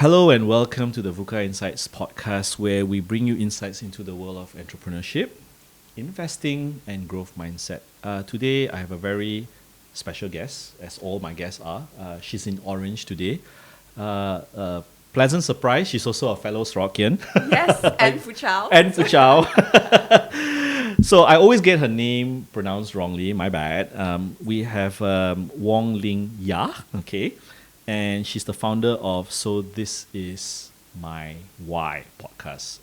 Hello and welcome to the VUCA Insights podcast, where we bring you insights into the world of entrepreneurship, investing, and growth mindset. Today, I have a very special guest, as all my guests are. She's in orange today. Pleasant surprise, she's also a fellow Sorokian. Yes, and Fuchao. And Fuchao. So I always get her name pronounced wrongly, my bad. We have Wong Ling Yah, okay? And she's the founder of So This Is My Why podcast.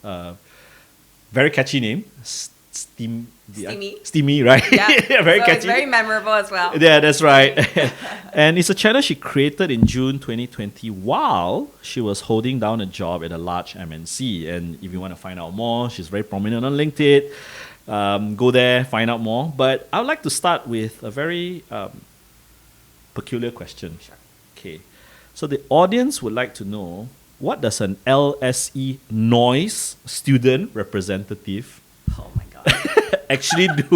Very catchy name. Steamy, right? Yeah, very so catchy. it's very memorable as well. Yeah, that's right. And it's a channel she created in June 2020 while she was holding down a job at a large MNC. And if you want to find out more, she's very prominent on LinkedIn. Go there, find out more. But I would like to start with a very peculiar question. Sure. Okay. So the audience would like to know, what does an LSE noise student representative Oh my god. actually do?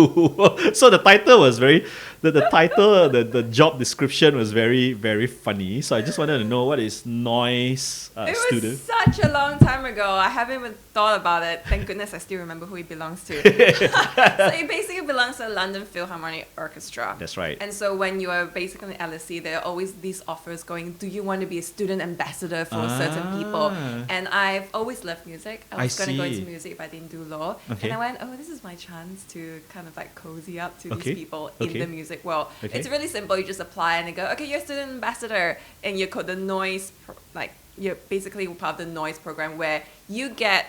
So the title was the job description was very, very funny. So I just wanted to know, what is noise It student? was such a long time ago. I haven't even thought about it. Thank goodness I still remember who he belongs to. So he basically belongs to the London Philharmonic Orchestra. That's right. And so when you are basically in LSE, there are always these offers going, do you want to be a student ambassador for certain people? And I've always loved music. I was going to go into music if I didn't do law. Okay. And I went, oh, this is my chance to kind of like cozy up to Okay. these people Okay. in the music world. Okay. It's really simple. You just apply and they go, okay, you're a student ambassador. And you're called the noise, you're basically part of the noise program where you get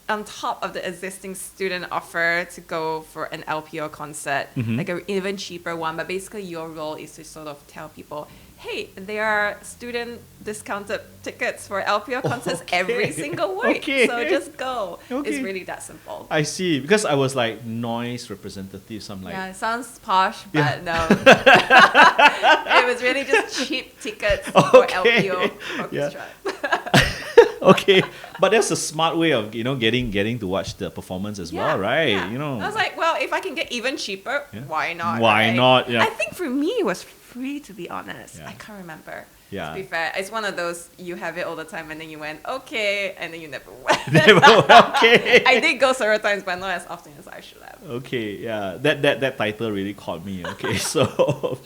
on top of the existing student offer to go for an LPO concert, like an even cheaper one. But basically your role is to sort of tell people, hey, there are student discounted tickets for LPO concerts every single week. Okay. So just go. Okay. It's really that simple. I see. Because I was like noise representative, so I'm like, Yeah, it sounds posh, but Yeah. no. It was really just cheap tickets for Okay. LPO Yeah. orchestra. okay, but that's a smart way of getting to watch the performance as well, right? Yeah. I I was like, well, if I can get even cheaper, Yeah. why not? Why right? not? Yeah. I think for me it was free, to be honest. Yeah. I can't remember. Yeah. To be fair, it's one of those you have it all the time and then you went okay, and then you never went. okay. I did go several times, but not as often as I should have. Okay, yeah, that title really caught me. Okay, so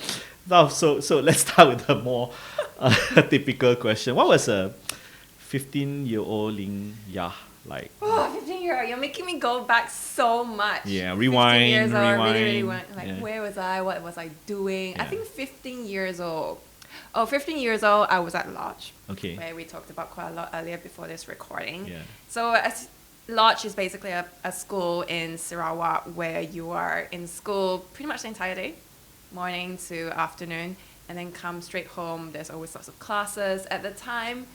now so let's start with a more typical question. What was a 15-year-old Ling Yah like? Oh, 15-year-old, you're making me go back so much. Yeah, 15 rewind, years old, really rewind. went, like, Yeah. where was I? What was I doing? Yeah. I think 15 years old. Oh, 15 years old, I was at Lodge, Okay. where we talked about quite a lot earlier before this recording. Yeah. So Lodge is basically a school in Sarawak where you are in school pretty much the entire day, morning to afternoon, and then come straight home. There's always lots of classes. At the time,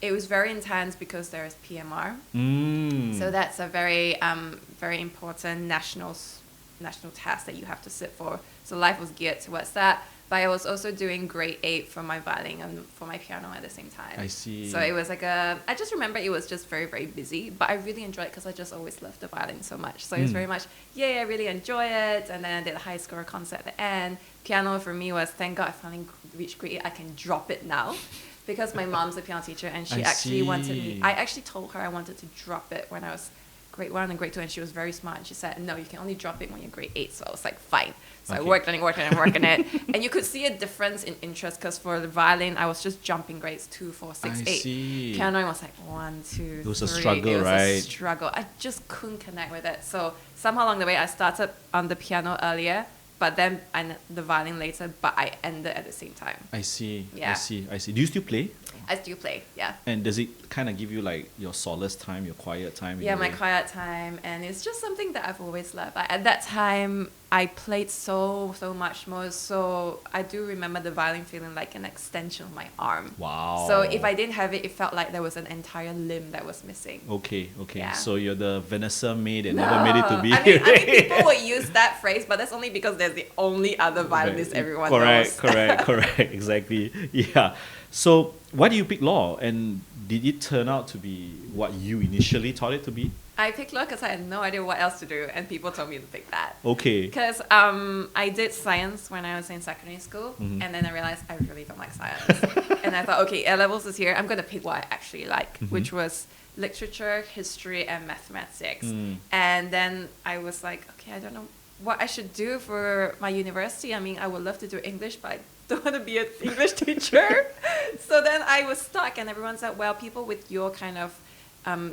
it was very intense because there is PMR. So that's a very, very important national test that you have to sit for. So life was geared towards that. But I was also doing grade 8 for my violin and for my piano at the same time. I see. So it was like I just remember it was just very, very busy. But I really enjoyed it because I just always loved the violin so much. So it was very much, I really enjoy it. And then I did a high score concert at the end. Piano for me was, thank God I finally reached grade 8. I can drop it now. Because my mom's a piano teacher and she I actually wanted see. me. I actually told her I wanted to drop it when I was grade 1 and grade 2, and she was very smart and she said, no, you can only drop it when you're grade 8. So I was like, fine. So I worked on it. And you could see a difference in interest because for the violin, I was just jumping grades 2, 4, 6, 8. See. Piano was like 1, 2, 3. It was a struggle, It was right? a struggle. I just couldn't connect with it. So somehow along the way, I started on the piano earlier, but then the violin later, but I ended at the same time. I see. Yeah. I see. Do you still play? I still play, yeah. And does it kind of give you like your solace time, your quiet time? in Yeah, a my way? quiet time, and it's just something that I've always loved. At that time, I played so much more, so I do remember the violin feeling like an extension of my arm. Wow. So if I didn't have it, it felt like there was an entire limb that was missing. Okay. Yeah. So you're the Vanessa maid that never made it to be. I mean, people would use that phrase, but that's only because there's the only other violinist everyone knows. Correct. Exactly. Yeah. So why do you pick law? And did it turn out to be what you initially thought it to be? I picked law because I had no idea what else to do, and people told me to pick that. Okay. Because I did science when I was in secondary school, and then I realized I really don't like science. And I thought, okay, A-levels is here. I'm going to pick what I actually like, which was literature, history, and mathematics. And then I was like, okay, I don't know what I should do for my university. I mean, I would love to do English, but I don't want to be an English teacher. So then I was stuck, and everyone said, well, people with your kind of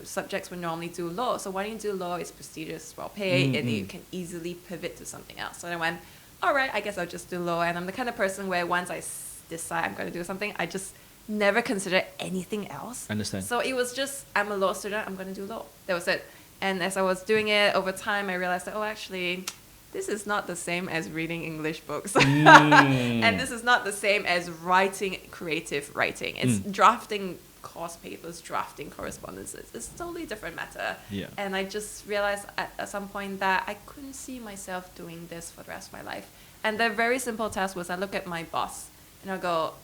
subjects would normally do law. So why don't you do law? It's prestigious, well paid, and you can easily pivot to something else. So I went, all right, I guess I'll just do law. And I'm the kind of person where once I decide I'm going to do something, I just never consider anything else. Understand. So it was just, I'm a law student, I'm going to do law. That was it. And as I was doing it over time, I realized that, oh, actually, this is not the same as reading English books. And this is not the same as writing creative writing. It's drafting course papers, drafting correspondences. It's a totally different matter. Yeah. And I just realized at some point that I couldn't see myself doing this for the rest of my life. And the very simple task was I look at my boss and I go,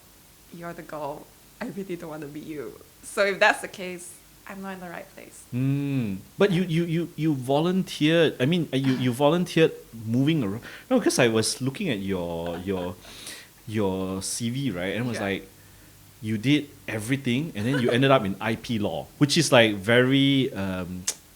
you're the goal. I really don't want to be you. So if that's the case, I'm not in the right place. But you volunteered. I mean, you volunteered moving around. No, because I was looking at your CV, right, and it was like you did everything, and then you ended up in IP law, which is like very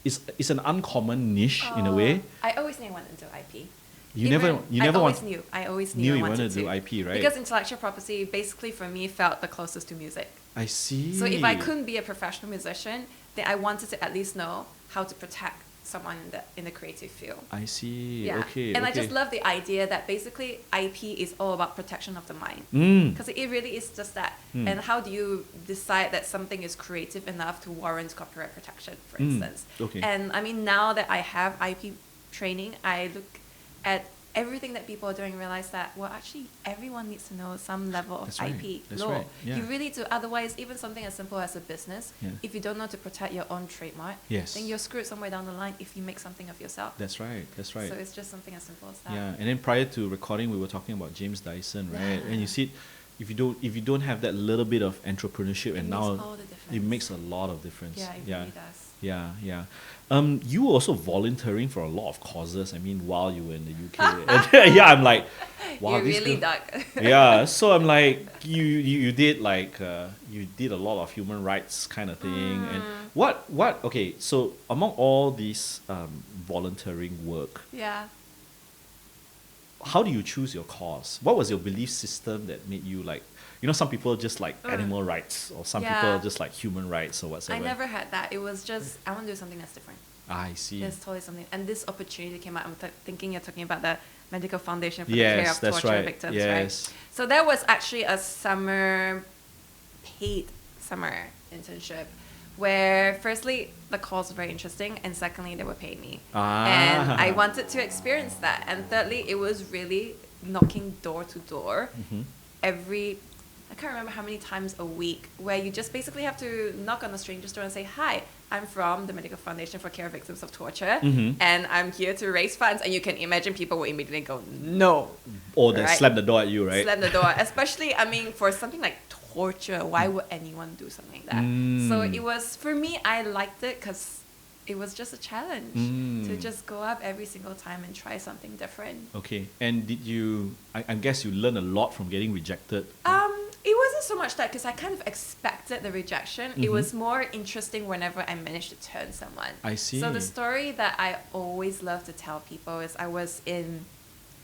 it's an uncommon niche in a way. I always knew I wanted to do IP. I always knew I wanted to do IP, right? Because intellectual property basically for me felt the closest to music. I see. So if I couldn't be a professional musician, then I wanted to at least know how to protect someone in the creative field. I see. Yeah. Okay. And I just love the idea that basically IP is all about protection of the mind. Because it really is just that. And how do you decide that something is creative enough to warrant copyright protection, for instance? Okay. And I mean, now that I have IP training, I look at everything that people are doing and realize that, well, actually, everyone needs to know some level of IP law. Right. Yeah. You really do. Otherwise, even something as simple as a business, if you don't know to protect your own trademark, then you're screwed somewhere down the line if you make something of yourself. That's right. So it's just something as simple as that. Yeah, and then prior to recording, we were talking about James Dyson, right? And you see, if you don't have that little bit of entrepreneurship, and now it makes a lot of difference. Yeah, it really does. Yeah. You were also volunteering for a lot of causes. I mean, while you were in the UK, and I'm like, wow, you're really dark. Yeah, so I'm like, you did like you did a lot of human rights kind of thing, and what? Okay, so among all these volunteering work, how do you choose your cause? What was your belief system that made you like? You know, some people just like animal rights, or some people just like human rights, or whatsoever. I never had that. It was just, I want to do something that's different. I see. There's totally something. And this opportunity came out. I'm thinking you're talking about the Medical Foundation for the Care of Torture Victims, right? So that was actually a paid summer internship where firstly, the cause was very interesting, and secondly, they were paying me. And I wanted to experience that. And thirdly, it was really knocking door to door I can't remember how many times a week, where you just basically have to knock on a stranger's door and say, hi, I'm from the Medical Foundation for Care of Victims of Torture, and I'm here to raise funds. And you can imagine people will immediately go, no. Or they slam the door at you, right? Slam the door. Especially, I mean, for something like torture, why would anyone do something like that? So it was, for me, I liked it because it was just a challenge to just go up every single time and try something different. Okay. And did you, I guess you learned a lot from getting rejected? It wasn't so much that, because I kind of expected the rejection. It was more interesting whenever I managed to turn someone. I see. So the story that I always love to tell people is I was in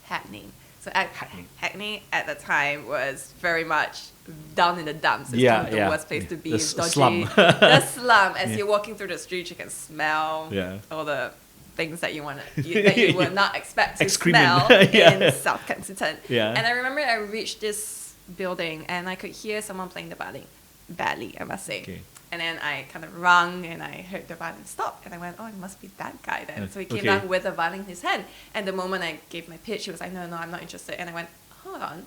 Hackney. So Hackney at the time was very much down in the dumps. It's kind of the worst place to be. The slum. The slum. As you're walking through the street, you can smell all the things that you would not expect to smell in South Kensington. And I remember I reached this building and I could hear someone playing the violin badly, I must say. And then I kind of rung and I heard the violin stop, and I went, oh, it must be that guy then. So he came down with the violin in his hand, and the moment I gave my pitch, he was like, no, I'm not interested. And I went, hold on,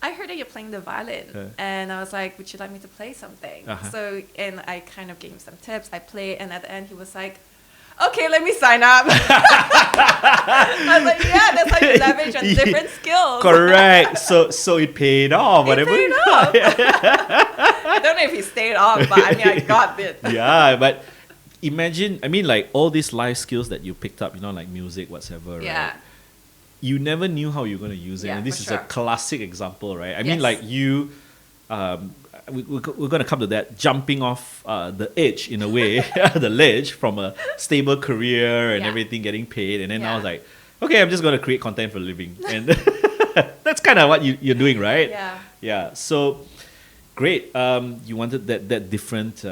I heard that you're playing the violin. And I was like, would you like me to play something? So, and I kind of gave him some tips. I played, and at the end he was like, okay, let me sign up. I was like, yeah, that's how you leverage on different skills. Correct. So it paid off. It paid off. I don't know if he stayed on, but I mean, I got it. Yeah, but imagine, I mean, like all these life skills that you picked up, like music, whatever, Yeah. right? You never knew how you're going to use it. Yeah, and this for is sure. a classic example, right? I mean, Yes. like you, we're going to come to that, jumping off the edge in a way, the ledge from a stable career and Yeah. everything, getting paid. And then I Yeah. was like, okay, I'm just going to create content for a living. And that's kind of what you're doing, right? Yeah. Yeah. So great. You wanted that different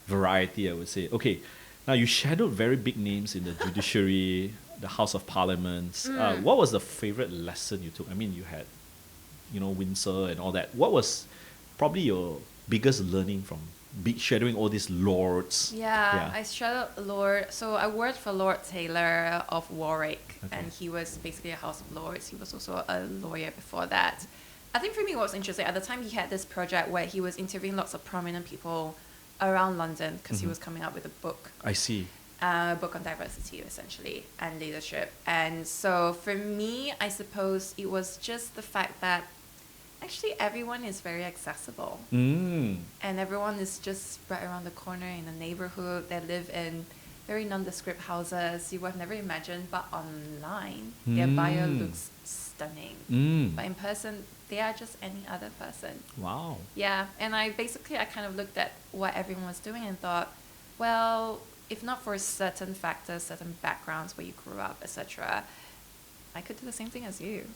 variety, I would say. Okay. Now you shadowed very big names in the judiciary, the House of Parliaments. What was the favorite lesson you took? I mean, you had, Windsor and all that. What was probably your biggest learning from shadowing all these lords? Yeah, I shadowed Lord. So I worked for Lord Taylor of Warwick, Okay. and he was basically a House of Lords. He was also a lawyer before that. I think for me, what was interesting at the time, he had this project where he was interviewing lots of prominent people around London because he was coming up with a book. I see. Book on diversity, essentially, and leadership. And so for me, I suppose it was just the fact that actually everyone is very accessible. Mm. And everyone is just spread around the corner in a neighborhood. They live in very nondescript houses you would have never imagined, but online, their bio looks stunning. Mm. But in person, they are just any other person. Wow. Yeah, and I kind of looked at what everyone was doing and thought, well, if not for certain factors, certain backgrounds where you grew up, etc., I could do the same thing as you.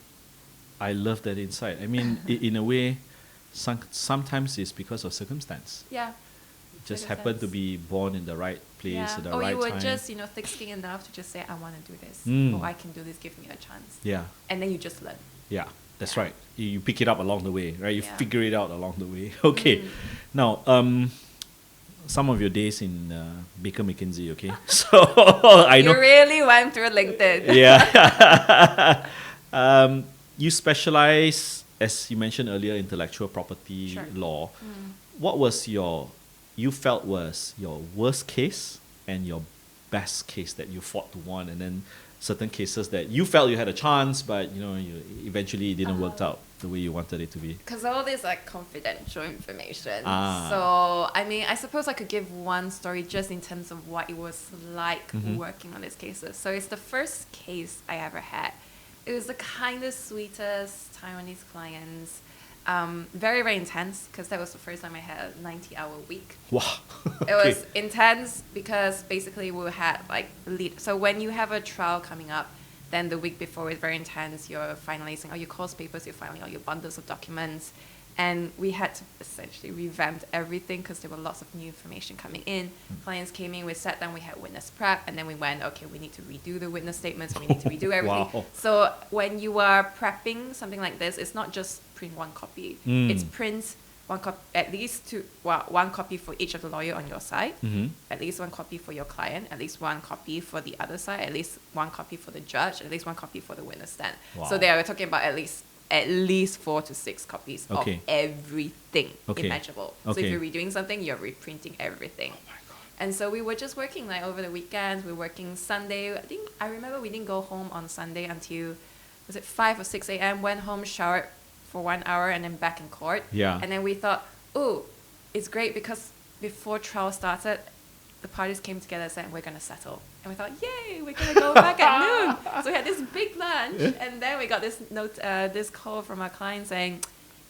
I love that insight. I mean, in a way, sometimes it's because of circumstance. Yeah. Just happened to be born in the right place at the right time. Or you were just, thick-skinned enough to just say, I want to do this. Or I can do this, give me a chance. Yeah. And then you just learn. Yeah, that's Yeah. right. You pick it up along the way, right? You Yeah. figure it out along the way. Okay. Now, some of your days in Baker McKenzie, okay? So I You know. really went through LinkedIn. Yeah. You specialize, as you mentioned earlier, intellectual property Sure. law. What was you felt was your worst case and your best case that you fought to win, and then certain cases that you felt you had a chance, but you eventually it didn't work out the way you wanted it to be? Because all this confidential information. Ah. So, I mean, I suppose I could give one story just in terms of what it was like working on these cases. So it's the first case I ever had. It was the kindest, sweetest Taiwanese clients. Very, very intense because that was the first time I had a 90-hour week. Wow. It was intense because basically we had so when you have a trial coming up, then the week before is very intense. You're finalizing all your course papers, you're filing all your bundles of documents. And we had to essentially revamp everything because there were lots of new information coming in. Clients came in, we sat down, we had witness prep, and then we went, okay, we need to redo the witness statements, we need to redo everything. Wow. So when you are prepping something like this, it's not just print one copy. It's print one copy, at least one copy for each of the lawyer on your side, at least one copy for your client, at least one copy for the other side, at least one copy for the judge, at least one copy for the witness stand. Wow. So there we're talking about at least 4 to 6 copies Okay. of everything Okay. imaginable. So Okay. if you're redoing something, you're reprinting everything. And so we were just working over the weekends. We were working Sunday. I remember we didn't go home on Sunday until, was it 5 or 6 a.m. Went home, showered for 1 hour, and then back in court. Yeah. And then we thought, oh, it's great because before trial started, the parties came together and said, we're going to settle. And we thought, yay, we're going to go back at noon. So we had this big lunch. And then we got this this call from our client saying,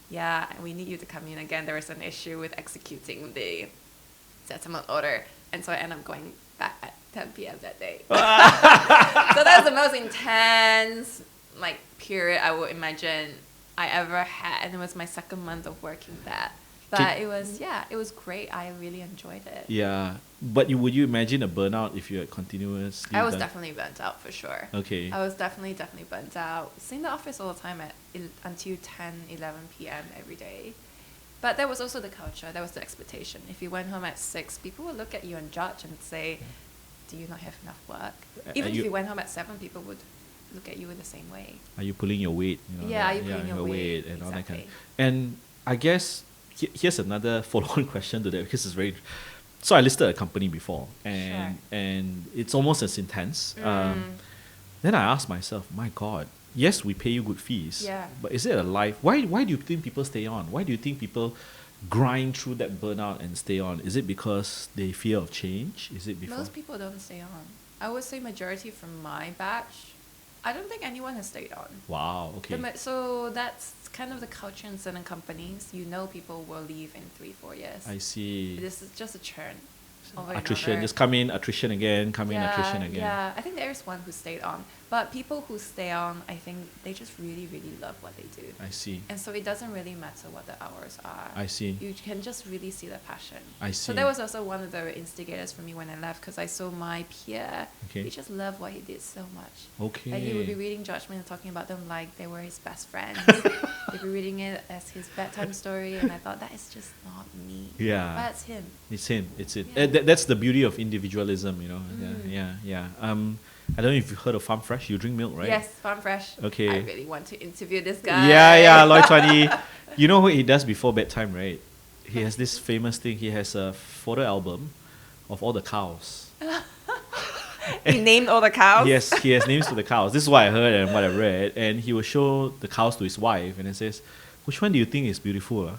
yeah, we need you to come in again. There is an issue with executing the settlement order. And so I ended up going back at 10 p.m. that day. So that was the most intense period I would imagine I ever had. And it was my second month of working that. But it was great. I really enjoyed it. Yeah. But would you imagine a burnout if you had continuously I was done- definitely burnt out for sure. Okay. I was definitely burnt out. It's in the office all the time until 10, 11 p.m. every day. But that was also the culture. That was the expectation. If you went home at 6, people would look at you and judge and say, do you not have enough work? Even if you went home at 7, people would look at you in the same way. Are you pulling your weight? Are you pulling your weight? and all that kind Exactly. of. And I guess here's another follow-on question to that because it's very. so I listed a company before, and Sure. and it's almost as intense. Then I asked myself, my God, yes, we pay you good fees, Yeah. but is it a life? Why do you think people stay on? Why do you think people grind through that burnout and stay on? Is it because they fear of change? Is it before? Most people don't stay on. I would say majority from my batch. I don't think anyone has stayed on. Wow. Okay. So that's kind of the culture in certain companies. You know, people will leave in 3-4 years. I see. This is just a churn. Over and Attrition. over. Just come in, attrition again. Come in, attrition again. Yeah, I think there is one who stayed on. But people who stay on, I think they just really, really love what they do. I see. And so it doesn't really matter what the hours are. I see. You can just really see the passion. I see. So that was also one of the instigators for me when I left, because I saw my peer. Okay. He just loved what he did so much. Okay. Like he would be reading Judgment and talking about them like they were his best friends. He'd be reading it as his bedtime story, and I thought that is just not me. Yeah. But it's him. It's him. It's it. Yeah. That's the beauty of individualism, you know. Yeah. I don't know if you've heard of Farm Fresh. You drink milk, right? Yes, Farm Fresh. Okay. I really want to interview this guy. Yeah, Lloyd Twani. You know what he does before bedtime, right? He has this famous thing. He has a photo album of all the cows. He named all the cows. Yes, he has names for the cows. This is what I heard and what I read. And he will show the cows to his wife and then says, "Which one do you think is beautiful?"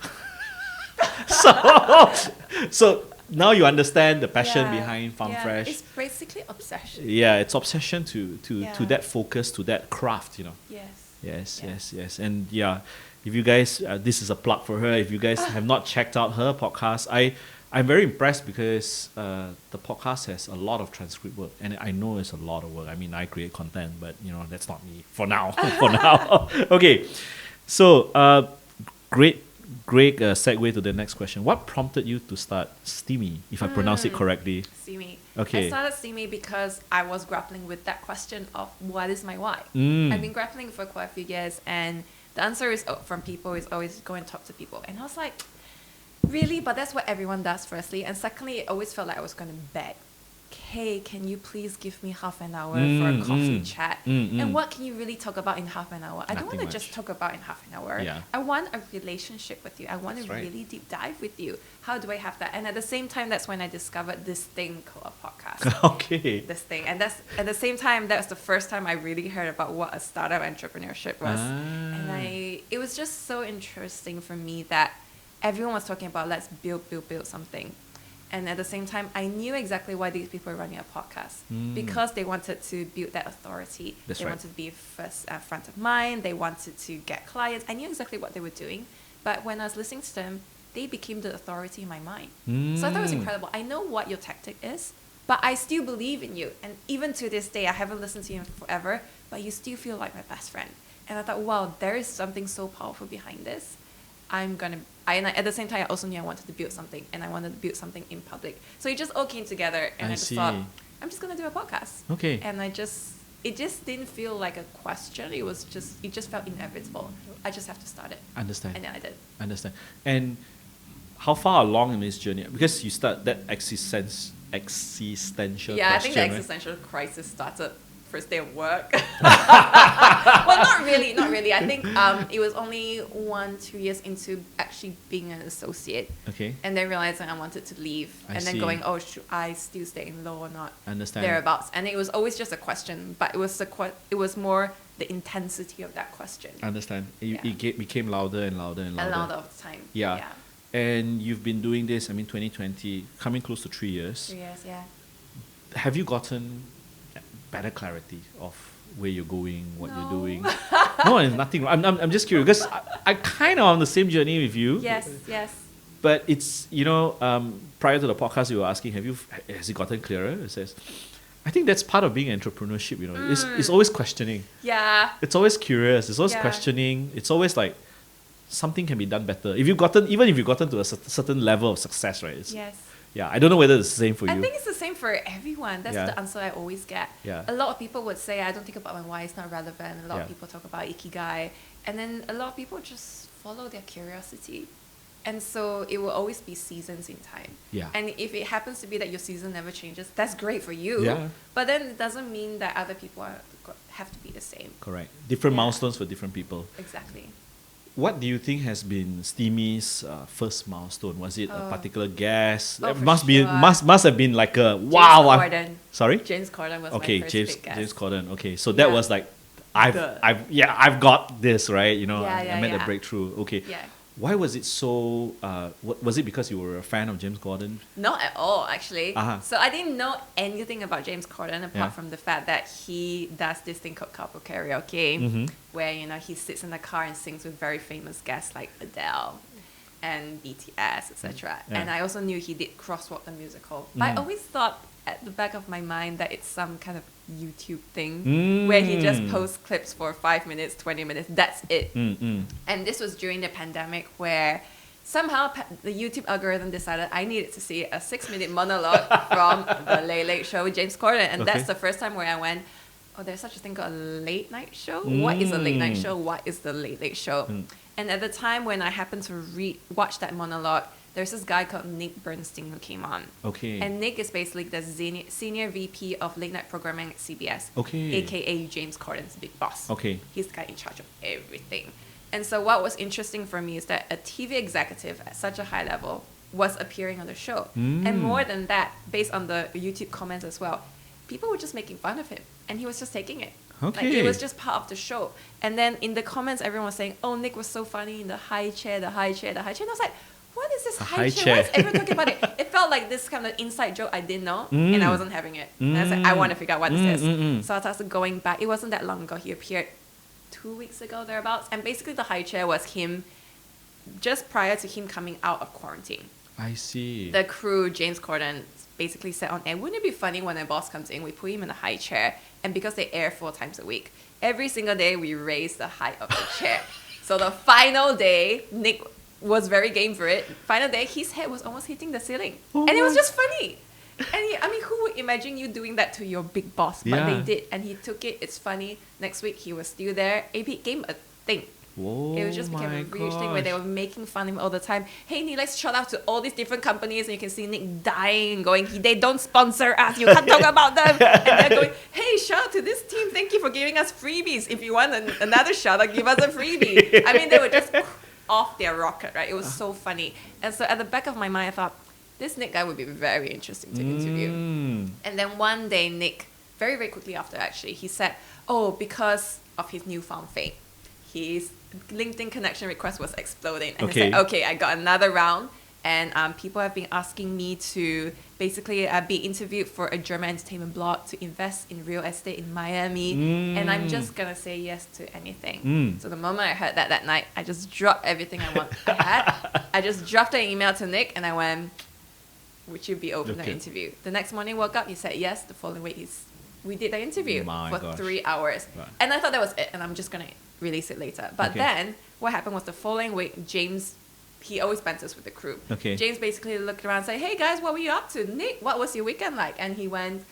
So now you understand the passion behind Farm Fresh. It's basically obsession. Yeah, it's obsession to Yeah. that focus, to that craft, you know. Yes. Yes. And yeah, if you guys, this is a plug for her. If you guys have not checked out her podcast, I'm very impressed because the podcast has a lot of transcript work, and I know it's a lot of work. I mean, I create content, but you know that's not me for now. For now, okay. So great segue to the next question. What prompted you to start Steamy, if I pronounce it correctly? Steamy. Okay. I started Steamy because I was grappling with that question of what is my why. I've been grappling for quite a few years, and the answer is from people is always go and talk to people. And I was like, really? But that's what everyone does, firstly. And secondly, it always felt like I was going to beg. Hey, can you please give me half an hour for a coffee chat? And what can you really talk about in half an hour? I don't Nothing want to much. just talk about in half an hour. Yeah. I want a relationship with you. I want That's to right. really deep dive with you. How do I have that? And at the same time, that's when I discovered this thing called a podcast. Okay. This thing. And that's at the same time, that was the first time I really heard about what a startup entrepreneurship was. And it was just so interesting for me that everyone was talking about let's build something. And at the same time, I knew exactly why these people were running a podcast. Because they wanted to build that authority. That's they right. wanted to be first front of mind. They wanted to get clients. I knew exactly what they were doing. But when I was listening to them, they became the authority in my mind. So I thought it was incredible. I know what your tactic is, but I still believe in you. And even to this day, I haven't listened to you in forever, but you still feel like my best friend. And I thought, wow, there is something so powerful behind this. At the same time, I also knew I wanted to build something, and I wanted to build something in public. So it just all came together, and I just thought, I'm just going to do a podcast. Okay. And it just didn't feel like a question. It just felt inevitable. I just have to start it. Understand. And then I did. Understand. And how far along in this journey? Because you start that existential Yeah, I question, think the right? existential crisis started first day of work. Well, not really. I think it was only 1-2 years into actually being an associate. Okay. And then realizing I wanted to leave. I And then see. going, oh, should I still stay in law or not? Understand. Thereabouts. And it was always just a question, but it was more the intensity of that question. Understand. Yeah. It became louder and louder and louder. A lot of the time. Yeah. And you've been doing this, 2020, coming close to 3 years. 3 years, yeah. Have you gotten better clarity of where you're going, what you're doing? No, there's nothing. I'm just curious because I kind of on the same journey with you. Yes. But it's, prior to the podcast, you were asking, has it gotten clearer? It says, I think that's part of being entrepreneurship, It's always questioning. Yeah. It's always curious. It's always Yeah. questioning. It's always like something can be done better. Even if you've gotten to a certain level of success, right? Yes. Yeah, I don't know whether it's the same for you. I think it's the same for everyone. That's Yeah. the answer I always get. Yeah. A lot of people would say, I don't think about my why, it's not relevant. A lot Yeah. of people talk about ikigai. And then a lot of people just follow their curiosity. And so it will always be seasons in time. Yeah. And if it happens to be that your season never changes, that's great for you. Yeah. But then it doesn't mean that other people have to be the same. Correct. Different Yeah. milestones for different people. Exactly. what do you think has been Steamy's first milestone? Was it a particular guest? Oh, It for must be sure. must have been like a wow. Corden. Sorry. James Corden was Okay, my first James big guest. James Corden. Okay, so that Yeah. was like, The- I've got this, right. You know, Yeah, I yeah, made a yeah. breakthrough. Okay. Yeah. Why was it so? Was it because you were a fan of James Corden? Not at all, actually. Uh-huh. So I didn't know anything about James Corden apart Yeah. from the fact that he does this thing called couple karaoke, Mm-hmm. where he sits in the car and sings with very famous guests like Adele and BTS, etc. Yeah. And I also knew he did Crosswalk the musical. But I Mm. always thought at the back of my mind that it's some kind of YouTube thing where he just posts clips for 5 minutes, 20 minutes. That's it. Mm-mm. And this was during the pandemic where somehow the YouTube algorithm decided I needed to see a 6-minute monologue from the Late Late Show with James Corden. And that's Okay. the first time where I went, oh, there's such a thing called a late night show? What is a late night Mm. show? What is the Late Late Show? Mm. And at the time when I happened to watch that monologue, there's this guy called Nick Bernstein who came on. Okay. And Nick is basically the senior VP of late night programming at CBS, Okay. aka James Corden's big boss. Okay. He's the guy in charge of everything. And so what was interesting for me is that a TV executive at such a high level was appearing on the show. And more than that, based on the YouTube comments as well, people were just making fun of him. And he was just taking it. Like, Okay. it was just part of the show. And then in the comments, everyone was saying, oh, Nick was so funny in the high chair, the high chair, the high chair. And I was like, what is this high chair? Why is everyone talking about it? It felt like this kind of inside joke I didn't know, and I wasn't having it. And I was like, I want to figure out what this is. So I started going back. It wasn't that long ago. He appeared 2 weeks ago, thereabouts. And basically the high chair was him just prior to him coming out of quarantine. I see. The crew, James Corden, basically said on air, wouldn't it be funny when a boss comes in, we put him in a high chair, and because they air 4 times a week, every single day we raise the height of the chair. So the final day, Nick was very game for it. Final day, his head was almost hitting the ceiling. Oh And it was my- just funny. And who would imagine you doing that to your big boss? But Yeah. they did, and he took it. It's funny. Next week, he was still there. It became a thing. Whoa, It was just became my a huge thing where they gosh. were making fun of him all the time. Hey, Nick, let's shout out to all these different companies, and you can see Nick dying and going, they don't sponsor us, you can't talk about them. And they're going, hey, shout out to this team, thank you for giving us freebies. If you want another shout out, give us a freebie. I mean, they were just off their rocket, right? It was so funny. And so at the back of my mind, I thought, this Nick guy would be very interesting to interview. And then one day, Nick, very, very quickly after actually, he said, oh, because of his newfound fame, his LinkedIn connection request was exploding. And he said, okay, I got another round. And people have been asking me to basically be interviewed for a German entertainment blog to invest in real estate in Miami. And I'm just going to say yes to anything. So the moment I heard that night, I just dropped everything I had. I just dropped an email to Nick and I went, would you be open to an interview? The next morning, woke up, he said yes. The following week, we did the interview for 3 hours. Right. And I thought that was it. And I'm just going to release it later. But then what happened was the following week, James, he always banters with the crew. James basically looked around and said, hey guys, what were you up to? Nick, what was your weekend like? And he went,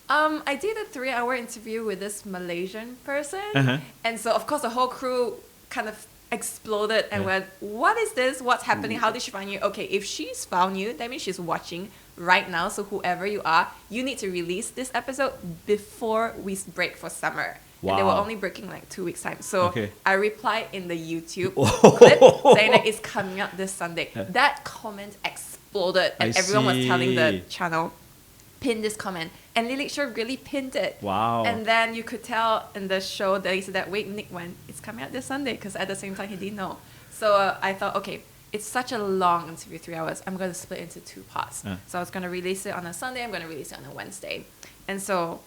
I did a 3-hour interview with this Malaysian person. And so, of course, the whole crew kind of exploded and went, what is this? What's happening? How did she find you? Okay, if she's found you, that means she's watching right now. So whoever you are, you need to release this episode before we break for summer. Wow. And they were only breaking like 2 weeks time. So I replied in the YouTube Oh. clip saying that it's coming out this Sunday. That comment exploded and everyone was telling the channel, pin this comment. And Lily Show really pinned it. Wow. And then you could tell in the show that later that week, Nick went, it's coming out this Sunday, because at the same time he didn't know. So I thought, okay, it's such a long interview, 3 hours. I'm going to split into 2 parts. So I was going to release it on a Sunday. I'm going to release it on a Wednesday. And so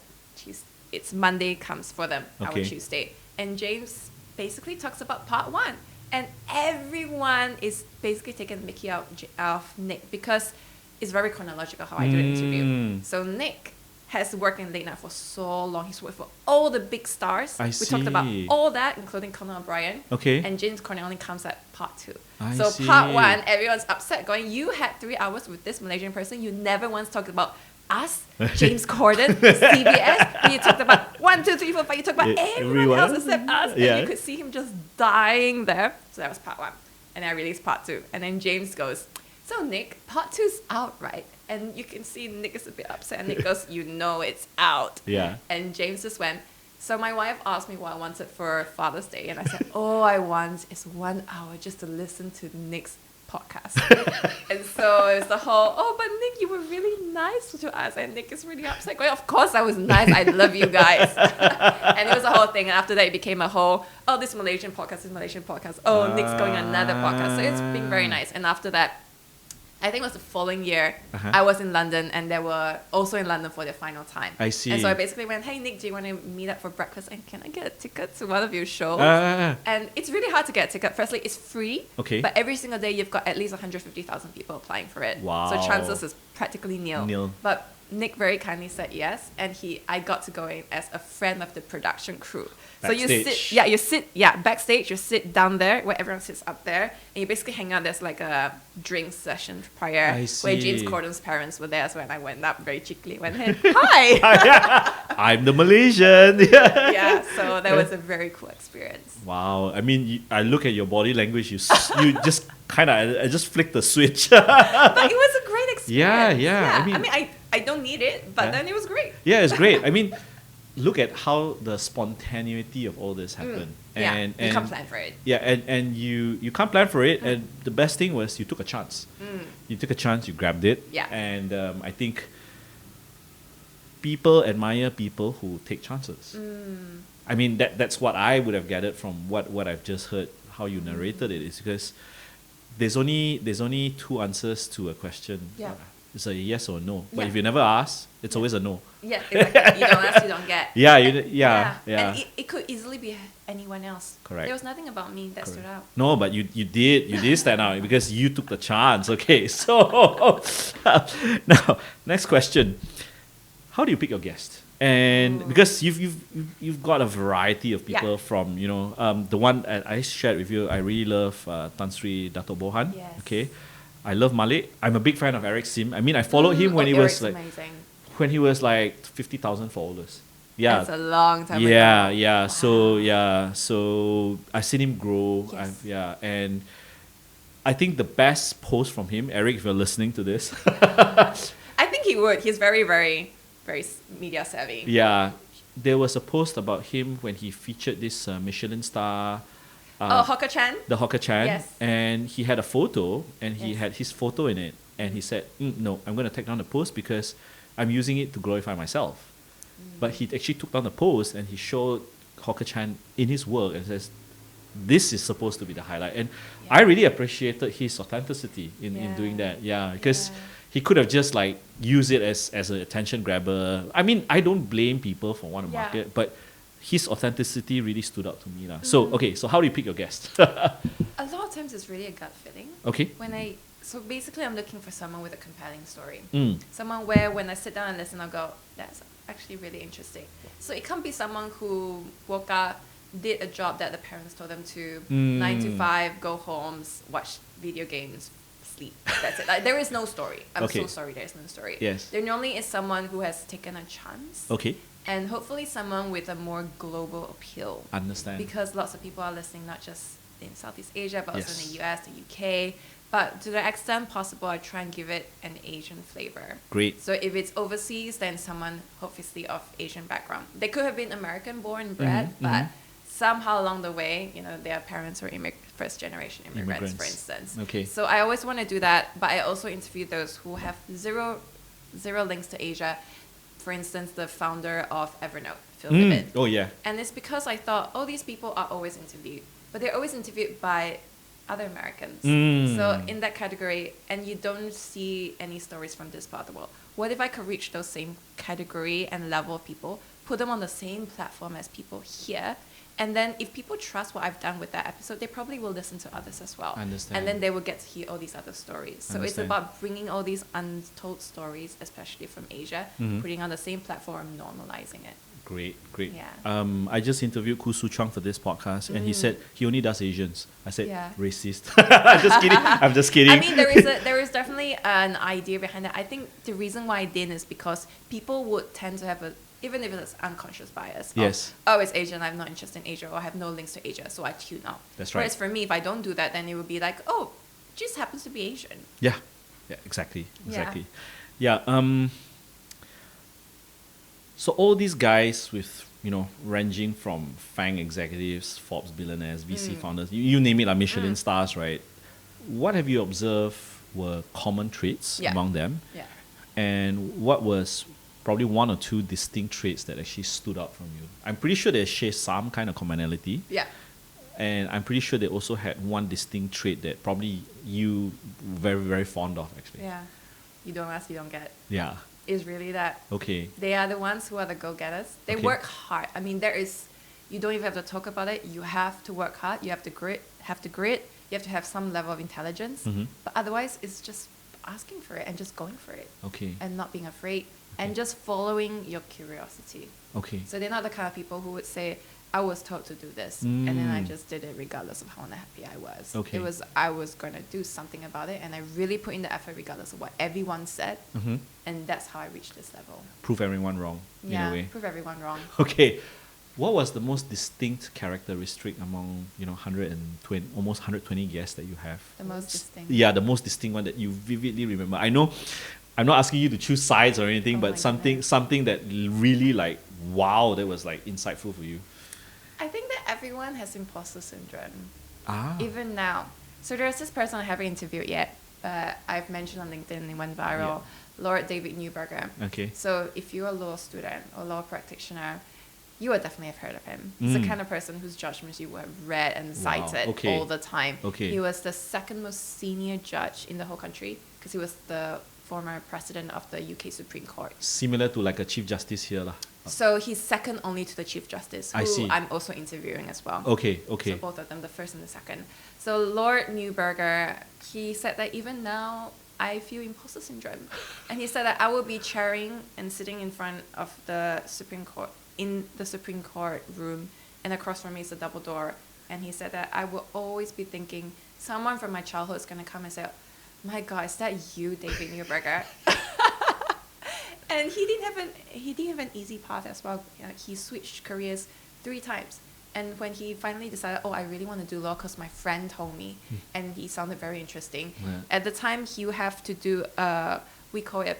it's Monday comes for them, our Tuesday. And James basically talks about part 1. And everyone is basically taking Mickey out of Nick because it's very chronological how I do the interview. So Nick has worked in late night for so long. He's worked for all the big stars. We talked about all that, including Conan O'Brien. And James Corden only comes at part 2. Part 1, everyone's upset going, you had 3 hours with this Malaysian person. You never once talked about us, James Corden, CBS. You talked about 1, 2, 3, 4, 5. You talked about everyone else except us. And you could see him just dying there. So that was part 1. And I released part 2. And then James goes, so Nick, part 2's out, right? And you can see Nick is a bit upset. And Nick goes, you know it's out. And James just went, So my wife asked me what I wanted for Father's Day, and I said, all I want is 1 hour just to listen to Nick's podcast. And so it's the whole, oh, but Nick, you were really nice to us, and Nick is really upset. Going, of course I was nice. I love you guys. And it was a whole thing. And after that, it became a whole, oh, this Malaysian podcast. Oh, Nick's going on another podcast. So it's been very nice. And after that, I think it was the following year, I was in London, and they were also in London for their final time. I see. And so I basically went, hey, Nick, do you want to meet up for breakfast? And can I get a ticket to one of your shows? And it's really hard to get a ticket. Firstly, it's free. Okay. But every single day, you've got at least 150,000 people applying for it. Wow. So chances is practically nil. Nil. But Nick very kindly said yes, and I got to go in as a friend of the production crew. Backstage. So you sit backstage, you sit down there where everyone sits up there, and you basically hang out. There's like a drink session prior where James Corden's parents were there. So when I went up very cheekily, went, hey, hi! I'm the Malaysian. Yeah, so that was a very cool experience. Wow. I mean, I look at your body language, you just kind of, I just flicked the switch. But it was a great experience. Yeah. I mean, I don't need it, but then it was great. Yeah, it's great. I mean, look at how the spontaneity of all this happened. And you can't plan for it. Yeah, and you can't plan for it. And the best thing was you took a chance. You took a chance, you grabbed it. Yeah. And I think people admire people who take chances. I mean, that's what I would have gathered from what I've just heard, how you narrated it, is because there's only two answers to a question. Yeah. It's a yes or no. But if you never ask, it's always a no. Yeah, exactly. You don't ask, you don't get. Yeah. And it could easily be anyone else. Correct. There was nothing about me that stood out. No, but you did stand out because you took the chance. Okay, so now next question: how do you pick your guest? And because you've got a variety of people from the one I shared with you, I really love Tan Sri Dato' Bohan. Yes. Okay, I love Malik. I'm a big fan of Eric Sim. I mean, I followed him when he was like amazing. when he was like 50,000 followers. Yeah, that's a long time ago. Yeah. Wow. So I've seen him grow. Yes. And I think the best post from him, Eric, if you're listening to this, I think he would. He's very, very, very media savvy. Yeah, there was a post about him when he featured this Michelin star. Hawker Chan? The Hawker Chan. Yes. And he had a photo, and he had his photo in it. And he said, no, I'm going to take down the post because I'm using it to glorify myself. But he actually took down the post, and he showed Hawker Chan in his work and says, this is supposed to be the highlight. And I really appreciated his authenticity in doing that. Yeah, because he could have just like used it as an attention grabber. I mean, I don't blame people for want to market, but his authenticity really stood out to me. So, okay, so how do you pick your guest? A lot of times it's really a gut feeling. Okay. So basically I'm looking for someone with a compelling story. Someone where when I sit down and listen, I'll go, that's actually really interesting. So it can't be someone who woke up, did a job that the parents told them to, 9 to 5, go home, watch video games, sleep. That's it. Like, there is no story. I'm so sorry, there is no story. Yes. There normally is someone who has taken a chance. Okay. And hopefully someone with a more global appeal. Understand. Because lots of people are listening, not just in Southeast Asia, but also in the US, the UK. But to the extent possible, I try and give it an Asian flavor. Great. So if it's overseas, then someone obviously of Asian background. They could have been American born and bred, but somehow along the way, their parents were first generation immigrants, for instance. Okay. So I always want to do that, but I also interview those who have zero links to Asia. For instance, the founder of Evernote, Phil Tippett. Oh, yeah. And it's because I thought, these people are always interviewed. But they're always interviewed by other Americans. So in that category, and you don't see any stories from this part of the world. What if I could reach those same category and level of people, put them on the same platform as people here, and then if people trust what I've done with that episode, they probably will listen to others as well. Understand. And then they will get to hear all these other stories. So it's about bringing all these untold stories, especially from Asia, putting on the same platform, normalizing it. Great. Yeah. I just interviewed Khoo Soo Chung for this podcast, and he said he only does Asians. I said, racist. I'm just kidding. I mean, there is definitely an idea behind that. I think the reason why I didn't is because people would tend to have even if it's unconscious bias. Yes. It's Asian, I'm not interested in Asia, or I have no links to Asia, so I tune out. That's right. Whereas for me, if I don't do that, then it would be like, just happens to be Asian. Yeah, exactly. Yeah. So all these guys with ranging from FANG executives, Forbes billionaires, VC founders, you name it, like Michelin stars, right? What have you observed were common traits among them? Yeah. And what was probably one or two distinct traits that actually stood out from you? I'm pretty sure they share some kind of commonality. Yeah. And I'm pretty sure they also had one distinct trait that probably you very, very fond of, actually. Yeah. You don't ask, you don't get. Yeah. Is really that. Okay. They are the ones who are the go-getters. They work hard. I mean, you don't even have to talk about it. You have to work hard. You have to grit. You have to have some level of intelligence. But otherwise, it's just asking for it and just going for it. Okay. And not being afraid. And just following your curiosity. Okay. So they're not the kind of people who would say, I was told to do this, and then I just did it regardless of how unhappy I was. Okay. I was going to do something about it, and I really put in the effort regardless of what everyone said, and that's how I reached this level. Prove everyone wrong, in a way. Prove everyone wrong. Okay. What was the most distinct characteristic among, 120, almost 120 guests that you have? The most distinct. Yeah, the most distinct one that you vividly remember. I know I'm not asking you to choose sides or anything, but something that really wow, that was insightful for you. I think that everyone has imposter syndrome. Even now. So there's this person I haven't interviewed yet, but I've mentioned on LinkedIn and it went viral. Lord David Newberger. Okay. So if you're a law student or law practitioner, you would definitely have heard of him. He's the kind of person whose judgments you would have read and cited all the time. Okay. He was the second most senior judge in the whole country because he was the former president of the UK Supreme Court. Similar to a Chief Justice here, lah. So he's second only to the Chief Justice, who I'm also interviewing as well. Okay. So both of them, the first and the second. So Lord Newberger, he said that even now, I feel imposter syndrome. And he said that I will be chairing and sitting in front of the Supreme Court, in the Supreme Court room, and across from me is a double door. And he said that I will always be thinking, someone from my childhood is going to come and say, my God, is that you, David Newberger? And he didn't have an easy path as well. He switched careers 3 times. And when he finally decided, I really want to do law because my friend told me, and he sounded very interesting. Yeah. At the time, you have to do we call it a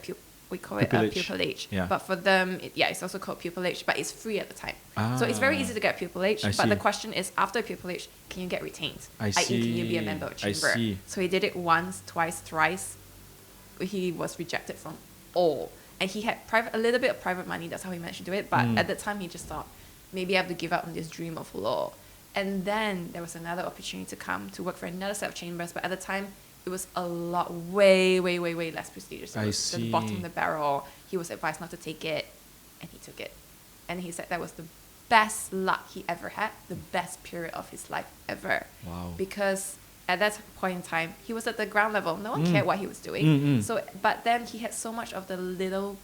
pupillage. Yeah. But for them, it's also called pupillage, but it's free at the time. So it's very easy to get pupillage. But the question is, after pupillage, can you get retained? I.e., can you be a member of chamber? So he did it once, twice, thrice. He was rejected from all. And he had a little bit of private money. That's how he managed to do it. But at the time, he just thought, maybe I have to give up on this dream of law. And then there was another opportunity to come to work for another set of chambers. But at the time, it was a lot, way, way, way, way less prestigious. It was the bottom of the barrel. He was advised not to take it, and he took it. And he said that was the best luck he ever had, the best period of his life ever. Wow. Because at that point in time, he was at the ground level. No one cared what he was doing. So, but then he had so much of the little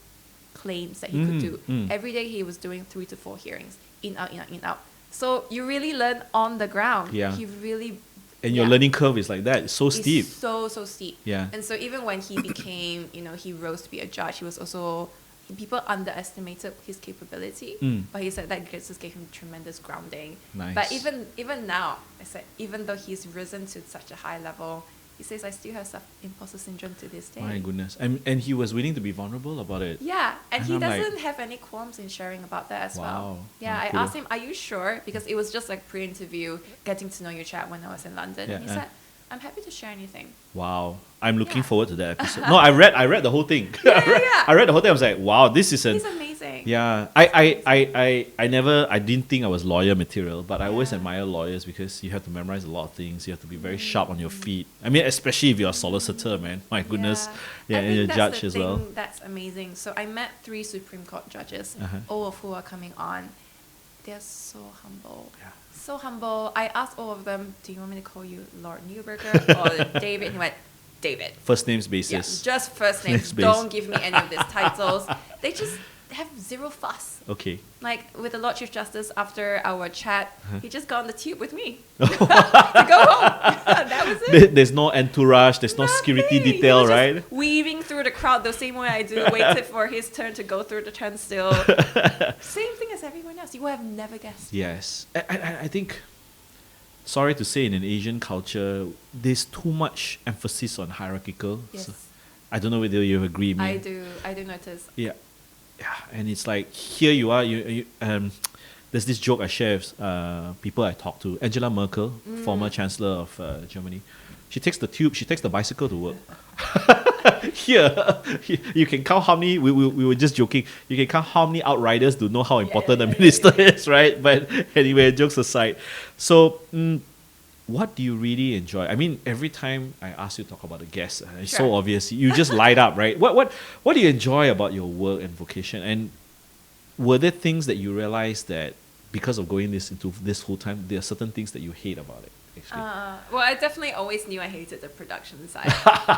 claims that he could do. Every day he was doing 3 to 4 hearings, in, out, in, out, in, out. So you really learn on the ground. Yeah. He really... And your learning curve is like that. It's so steep. So steep. Yeah. And so even when he became, he rose to be a judge, he was also... People underestimated his capability, but he said that just gave him tremendous grounding. Nice. But even now, I said, even though he's risen to such a high level, he says, I still have imposter syndrome to this day. My goodness. And he was willing to be vulnerable about it. Yeah, and he I'm doesn't have any qualms in sharing about that as well. Yeah, I cool. asked him, are you sure? Because it was just like pre-interview, getting to know your chat when I was in London. And he said, I'm happy to share anything. Wow. I'm looking forward to that episode. No, I read the whole thing. I read the whole thing. I was like, wow, this is He's amazing. Yeah. I didn't think I was lawyer material, but I always admire lawyers because you have to memorize a lot of things. You have to be very sharp on your feet. I mean, especially if you're a solicitor, man. My goodness. Yeah, and you're a judge as well. That's amazing. So I met 3 Supreme Court judges, all of who are coming on. They're so humble. Yeah. So humble. I asked all of them, do you want me to call you Lord Newberger or David? And he went, David. First names basis. Yeah, just first names. Don't give me any of these titles. They just have zero fuss. Okay. Like with the Lord Chief Justice, after our chat, he just got on the tube with me to go home. That was it. There's no entourage, there's no security detail, right? Just weaving through the crowd the same way I do, waited for his turn to go through the turnstile. Same thing as everyone else. You would have never guessed. Yes. I think, sorry to say, in an Asian culture, there's too much emphasis on hierarchical. Yes. So, I don't know whether you agree with me. I do notice. Yeah, and it's like here you are. there's this joke I share with people I talk to. Angela Merkel, former Chancellor of Germany, she takes the tube, she takes the bicycle to work. Here, you can count how many, we were just joking, you can count how many outriders to know how important the minister is, right? But anyway, jokes aside. So, what do you really enjoy? I mean, every time I ask you to talk about the guests, it's so obvious, you just light up, right? What do you enjoy about your work and vocation? And were there things that you realized that because of going into this whole time, there are certain things that you hate about it? Well, I definitely always knew I hated the production side,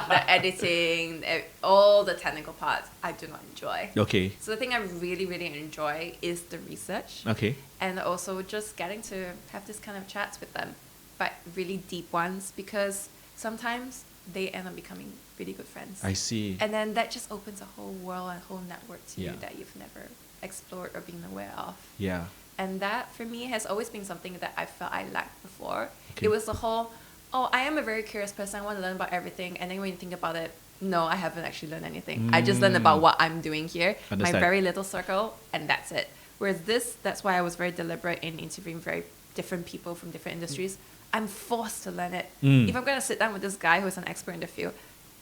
the editing, all the technical parts. I do not enjoy. Okay. So the thing I really, really enjoy is the research. Okay. And also just getting to have this kind of chats with them, but really deep ones, because sometimes they end up becoming really good friends. I see. And then that just opens a whole world, a whole network to you Yeah. that you've never explored or been aware of. Yeah. And that, for me, has always been something that I felt I lacked before. Okay. It was the whole, oh, I am a very curious person. I want to learn about everything. And then when you think about it, no, I haven't actually learned anything. I just learned about what I'm doing here, Understand. my very little circle, and that's it. Whereas this, that's why I was very deliberate in interviewing very different people from different industries. I'm forced to learn it. If I'm going to sit down with this guy who's an expert in the field,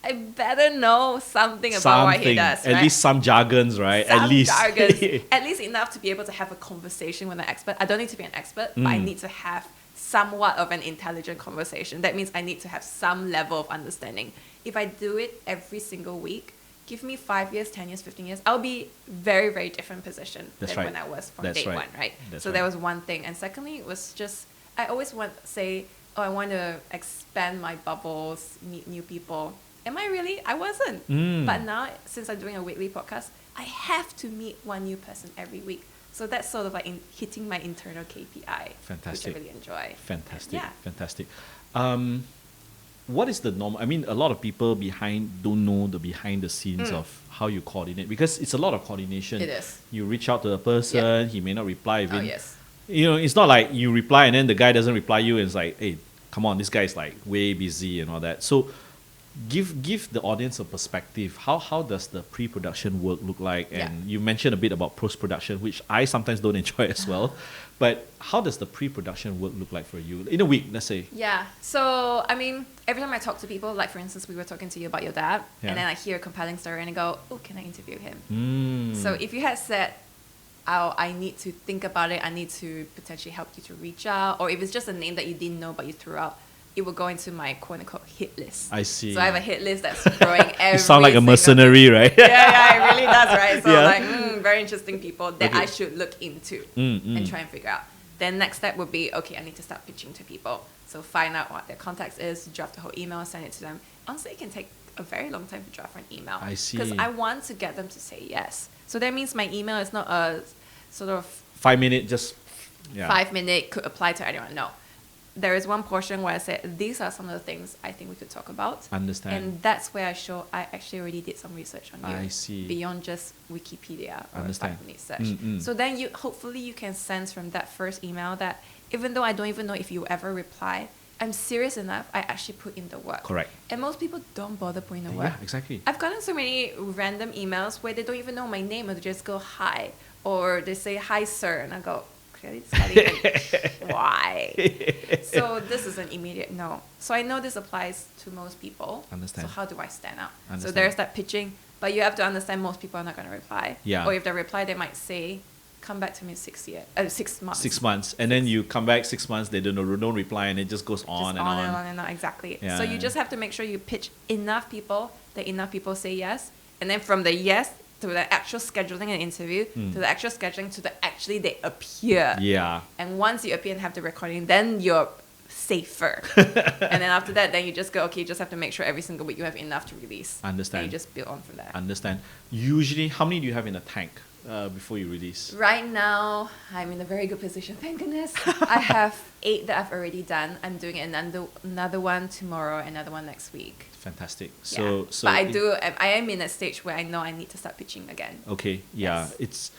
I better know something about what he does, right? At least some jargons, right? Some at least. jargons. At least enough to be able to have a conversation with an expert. I don't need to be an expert, but I need to have somewhat of an intelligent conversation. That means I need to have some level of understanding. If I do it every single week, give me 5 years, 10 years, 15 years, I'll be very, very different position than when I was from day one, right? So that was one thing. And secondly, it was just, I always want to say, oh, I want to expand my bubbles, meet new people. Am I really? I wasn't. But now, since I'm doing a weekly podcast, I have to meet one new person every week. So that's sort of like hitting my internal KPI, Fantastic. which I really enjoy. Fantastic. Yeah. Fantastic. What is the normal? I mean, a lot of people don't know the behind the scenes of how you coordinate, because it's a lot of coordination. It is. You reach out to a person, he may not reply. Oh, yes. You know, it's not like you reply and then the guy doesn't reply you and it's like, hey, come on, this guy is like way busy and all that. So give the audience a perspective. How does the pre-production work look like? And you mentioned a bit about post-production, which I sometimes don't enjoy as well. But how does the pre-production work look like for you in a week, let's say? Yeah. So, I mean, every time I talk to people, like for instance, we were talking to you about your dad, and then I hear a compelling story and I go, oh, can I interview him? So if you had said, oh, I need to think about it, I need to potentially help you to reach out, or if it's just a name that you didn't know but you threw out, it will go into my quote-unquote hit list. I see. So I have a hit list that's growing every You sound like a mercenary, right? yeah, it really does, right? So like, very interesting people that I should look into and try and figure out. Then next step would be, okay, I need to start pitching to people. So find out what their context is, draft the whole email, send it to them. Honestly, it can take a very long time to draft an email. I see. Because I want to get them to say yes. So that means my email is not a sort of 5 minute, just 5 minute could apply to anyone. No. There is one portion where I said, these are some of the things I think we could talk about. Understand. And that's where I actually already did some research on you. I see. Beyond just Wikipedia or Understand. 5-minute search. So then hopefully you can sense from that first email that even though I don't even know if you ever reply, I'm serious enough, I actually put in the work. Correct. And most people don't bother putting the work. Yeah, exactly. I've gotten so many random emails where they don't even know my name, or they just go hi, or they say hi sir, and I go, clearly it's not even why. So this is an immediate no. So I know this applies to most people. Understand. So how do I stand out? Understand. So there's that pitching, but you have to understand most people are not going to reply. Yeah. Or if they reply, they might say, come back to me in 6 months. 6 months, and then you come back 6 months, they don't reply, and it just goes on Just and on. and on and on, exactly. Yeah. So you just have to make sure you pitch enough people that enough people say yes, and then from the yes to the actual scheduling an interview, to the actual scheduling, to the actually they appear. Yeah. And once you appear and have the recording, then you're safer. And then after that, then you just go, okay, you just have to make sure every single week you have enough to release. Understand. And you just build on from there. Understand. Usually, how many do you have in a tank before you release? Right now, I'm in a very good position, thank goodness. I have 8 that I've already done. I'm doing another one tomorrow, another one next week. Fantastic. Yeah. So But I am in a stage where I know I need to start pitching again. Okay, yeah, Yes. it's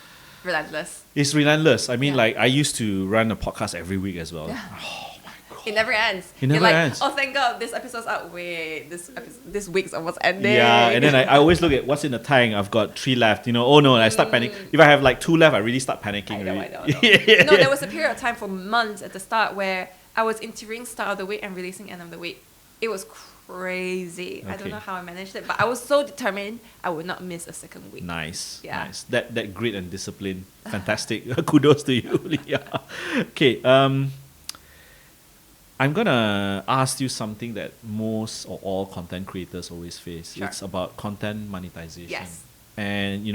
Relentless. relentless. I mean, Yeah. like I used to run a podcast every week as well. Yeah. Oh my It never ends. It never You're like, ends. oh, thank God, this episode's out. Wait, this week's almost ending. Yeah, and then I always look at what's in the tank. I've got 3 left. Oh no, I start panicking. If I have like 2 left, I really start panicking. I know. Yeah. No, there was a period of time for months at the start where I was interviewing start of the week and releasing end of the week. It was crazy. I don't know how I managed it, but I was so determined I would not miss a second week. Nice. Yeah. Nice. That grit and discipline. Fantastic. Kudos to you, Leah. Okay. I'm gonna ask you something that most or all content creators always face. Sure. It's about content monetization. Yes. And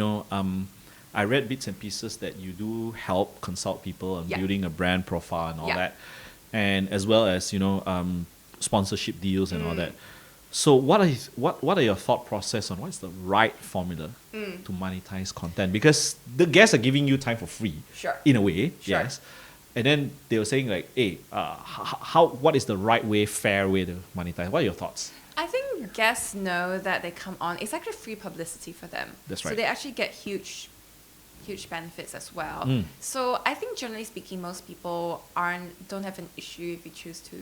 I read bits and pieces that you do help consult people on building a brand profile and all that, and as well as sponsorship deals and all that. So what are your thought process on what's the right formula to monetize content? Because the guests are giving you time for free, Sure. in a way, Sure. yes. And then they were saying like, hey, what is the right way, fair way to monetize? What are your thoughts? I think guests know that they come on. It's actually free publicity for them. That's right. So they actually get huge benefits as well. So I think generally speaking, most people don't have an issue if you choose to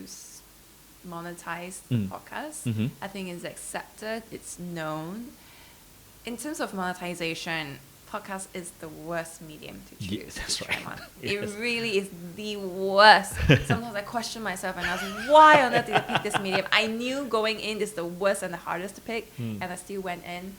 monetize the podcast. I think it's accepted, it's known. In terms of monetization, podcast is the worst medium to choose. Yeah, that's to try right. on. Yes. It really is the worst. Sometimes I question myself and I was like, why on earth did I pick this medium? I knew going in is the worst and the hardest to pick, and I still went in.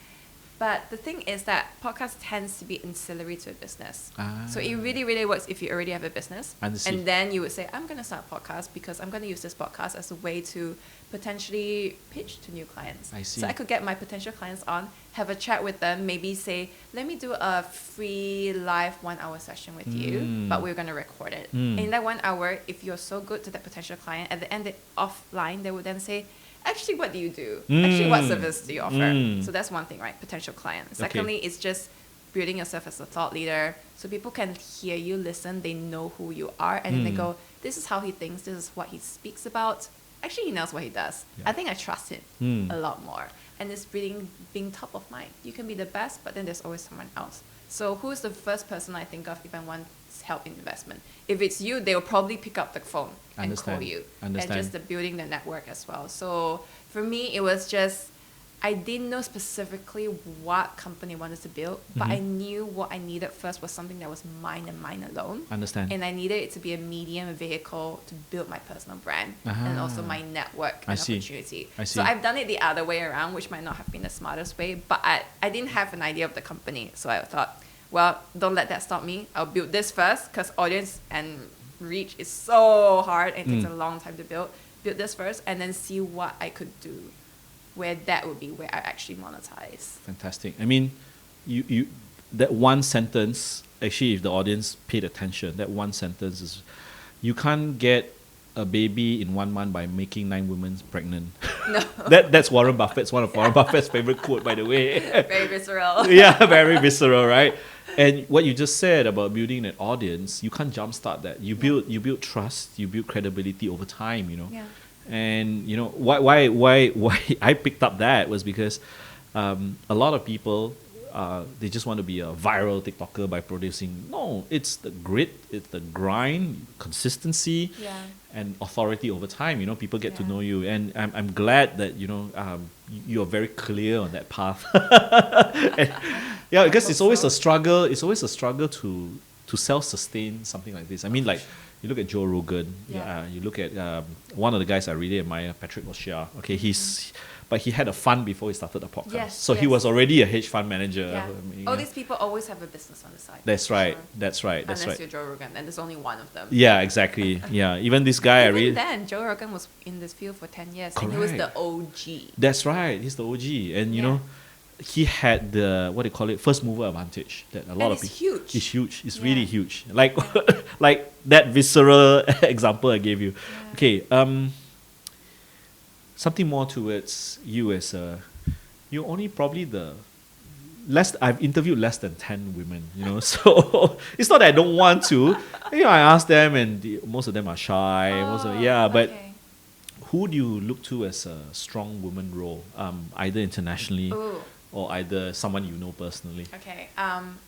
But the thing is that podcast tends to be ancillary to a business. So it really, really works if you already have a business. And then you would say, I'm going to start a podcast because I'm going to use this podcast as a way to potentially pitch to new clients. I see. So I could get my potential clients on, have a chat with them, maybe say, let me do a free live 1 hour session with you, but we're going to record it. In that 1 hour, if you're so good to that potential client, at the end offline, they would then say, actually, what do you do? Actually, what service do you offer? So that's one thing, right? Potential client. Secondly, it's just building yourself as a thought leader so people can hear you, listen, they know who you are, and then they go, this is how he thinks, this is what he speaks about. Actually, he knows what he does. I think I trust him a lot more. And it's being top of mind. You can be the best, but then there's always someone else. So who's the first person I think of if I want help in investment? If it's you, they'll probably pick up the phone and call you. And just the building the network as well. So for me, it was just, I didn't know specifically what company I wanted to build, but I knew what I needed first was something that was mine and mine alone. Understand. And I needed it to be a medium, a vehicle to build my personal brand and also my network and opportunity. I see. So I've done it the other way around, which might not have been the smartest way, but I didn't have an idea of the company. So I thought, well, don't let that stop me. I'll build this first because audience and reach is so hard and it takes a long time to build. Build this first and then see what I could do where that would be where I actually monetize. Fantastic. I mean, you that one sentence, actually, if the audience paid attention, that one sentence is, you can't get a baby in 1 month by making 9 women pregnant. No. That's Warren Buffett's, one of Warren Buffett's favorite quote, by the way. Very visceral. Yeah, very visceral, right? And what you just said about building an audience, you can't jumpstart that. You build trust, you build credibility over time, Yeah. And why I picked up that was because a lot of people they just want to be a viral TikToker by producing. No, it's the grit, it's the grind, consistency, and authority over time. People get to know you, and I'm glad that you're very clear on that path. Because it's always a struggle. It's always a struggle to self-sustain something like this. I mean, like, you look at Joe Rogan. You look at one of the guys I really admire, Patrick O'Shea. Okay, but he had a fund before he started the podcast. So he was already a hedge fund manager. Yeah. I mean, All these people always have a business on the side. That's right. Sure. That's right. Unless you're Joe Rogan, and there's only one of them. Yeah, exactly. Yeah, even this guy, Even then, Joe Rogan was in this field for 10 years, and he was the OG. That's right. He's the OG, and he had the first mover advantage that a lot of people. Huge. It's huge. It's really huge. Like like that visceral example I gave you. Okay. Something more towards you as you're only probably I've interviewed less than 10 women, so it's not that I don't want to. I ask them, and most of them are shy. But who do you look to as a strong woman role, either internationally? Or either someone you know personally? Okay,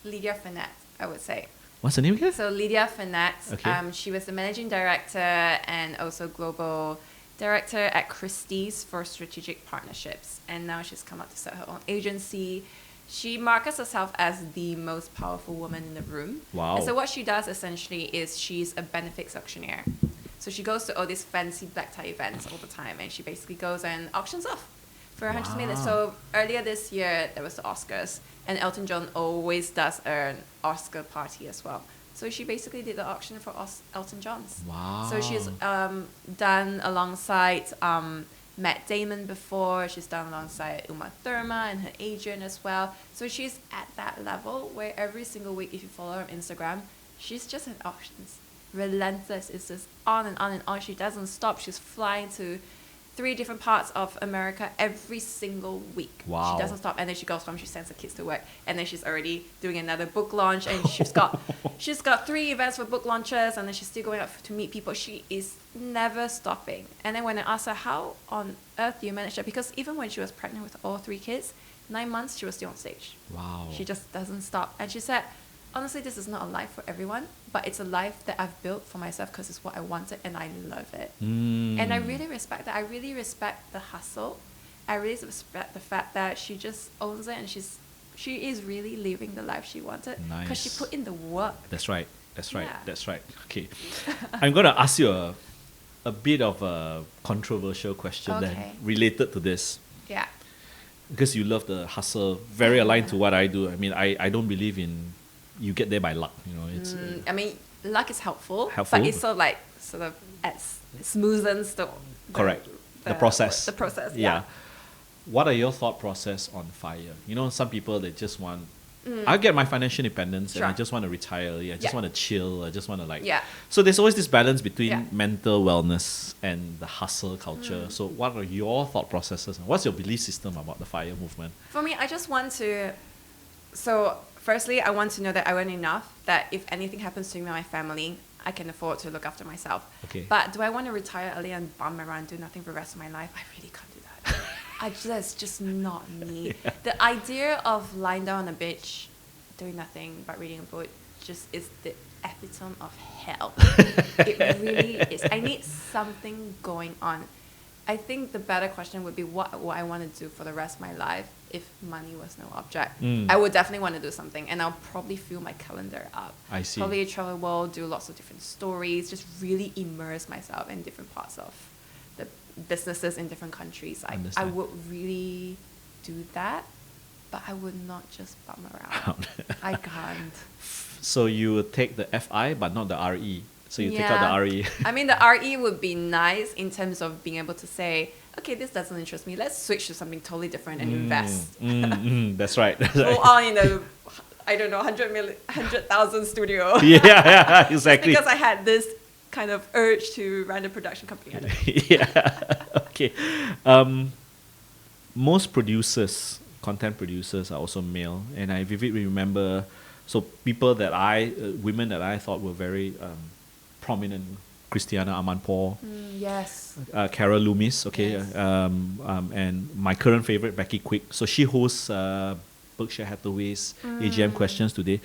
Lydia Finette, I would say. What's her name again? So Lydia Finette, Okay. she was the managing director and also global director at Christie's for strategic partnerships. And now she's come out to set her own agency. She markets herself as the most powerful woman in the room. Wow. And so what she does essentially is she's a benefits auctioneer. So she goes to all these fancy black tie events all the time, and she basically goes and auctions off for hundreds of millions. So earlier this year, there was the Oscars, and Elton John always does an Oscar party as well. So she basically did the auction for Elton John's. Wow. So she's done alongside Matt Damon before. She's done alongside Uma Thurman and her agent as well. So she's at that level where every single week, if you follow her on Instagram, she's just at auctions. Relentless. It's just on and on and on. She doesn't stop. She's flying to 3 different parts of America every single week. Wow. She doesn't stop. And then she goes home, she sends her kids to work, and then she's already doing another book launch, and she's got 3 events for book launches, and then she's still going out to meet people. She is never stopping. And then when I asked her, how on earth do you manage that? Because even when she was pregnant with all 3 kids, 9 months, she was still on stage. Wow. She just doesn't stop. And she said, honestly, this is not a life for everyone, but it's a life that I've built for myself because it's what I wanted and I love it. And I really respect that. I really respect the hustle. I really respect the fact that she just owns it, and she is really living the life she wanted because she Nice. put in the work. That's right. That's right. Yeah. That's right. Okay. I'm going to ask you a bit of a controversial question then Okay. related to this. Yeah. Because you love the hustle, very aligned to what I do. I mean, I don't believe in you get there by luck. You know, it's I mean, luck is helpful, Helpful. but it's sort of smoothens correct. The process. The process, Yeah. yeah. What are your thought process on FIRE? You know, some people they just want. I get my financial independence and I Sure. just want to retire. I just Yeah. want to chill. I just want to Yeah. So there's always this balance between Yeah. mental wellness and the hustle culture. So what are your thought processes? What's your belief system about the FIRE movement? For me, I just want to. So, firstly, I want to know that I earn enough that if anything happens to me or my family, I can afford to look after myself. Okay. But do I want to retire early and bum around, do nothing for the rest of my life? I really can't do that. That's just not me. Yeah. The idea of lying down on a beach, doing nothing but reading a book, just is the epitome of hell. It really is. I need something going on. I think the better question would be what I want to do for the rest of my life if money was no object. I would definitely want to do something, and I'll probably fill my calendar up. I see. Probably travel the world, do lots of different stories, just really immerse myself in different parts of the businesses in different countries. I Understand. would really do that, but I would not just bum around. I can't. So you would take the FI but not the RE. So you take out the RE. I mean, the RE would be nice in terms of being able to say, okay, this doesn't interest me. Let's switch to something totally different and invest. That's right. That's Go right. on in the, I don't know, 100,000 studio. Yeah, exactly. Because I had this kind of urge to run a production company. I don't know. Yeah. Okay. Most producers, content producers, are also male, and I vividly remember. So people that women that I thought were very prominent: Christiana Amanpour, Yes. Cara Loomis, okay, Yes. and my current favorite, Becky Quick. So she hosts Berkshire Hathaway's AGM Questions today.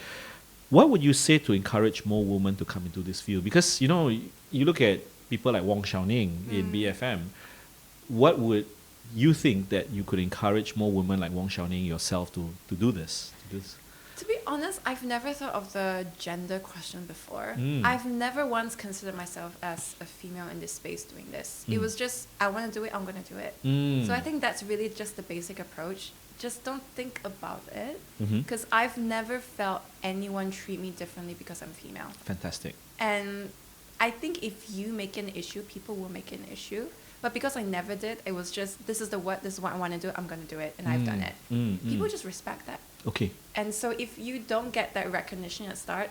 What would you say to encourage more women to come into this field? Because you know, you look at people like Wong Xiaoning in BFM. What would you think that you could encourage more women like Wong Xiaoning yourself to do this? To be honest, I've never thought of the gender question before. Mm. I've never once considered myself as a female in this space doing this. It was just, I want to do it, I'm going to do it. So I think that's really just the basic approach. Just don't think about it. Because I've never felt anyone treat me differently because I'm female. Fantastic. And I think if you make an issue, people will make an issue. But because I never did, it was just, this is what I want to do, I'm going to do it, and I've done it. People just respect that. Okay. And so if you don't get that recognition at start,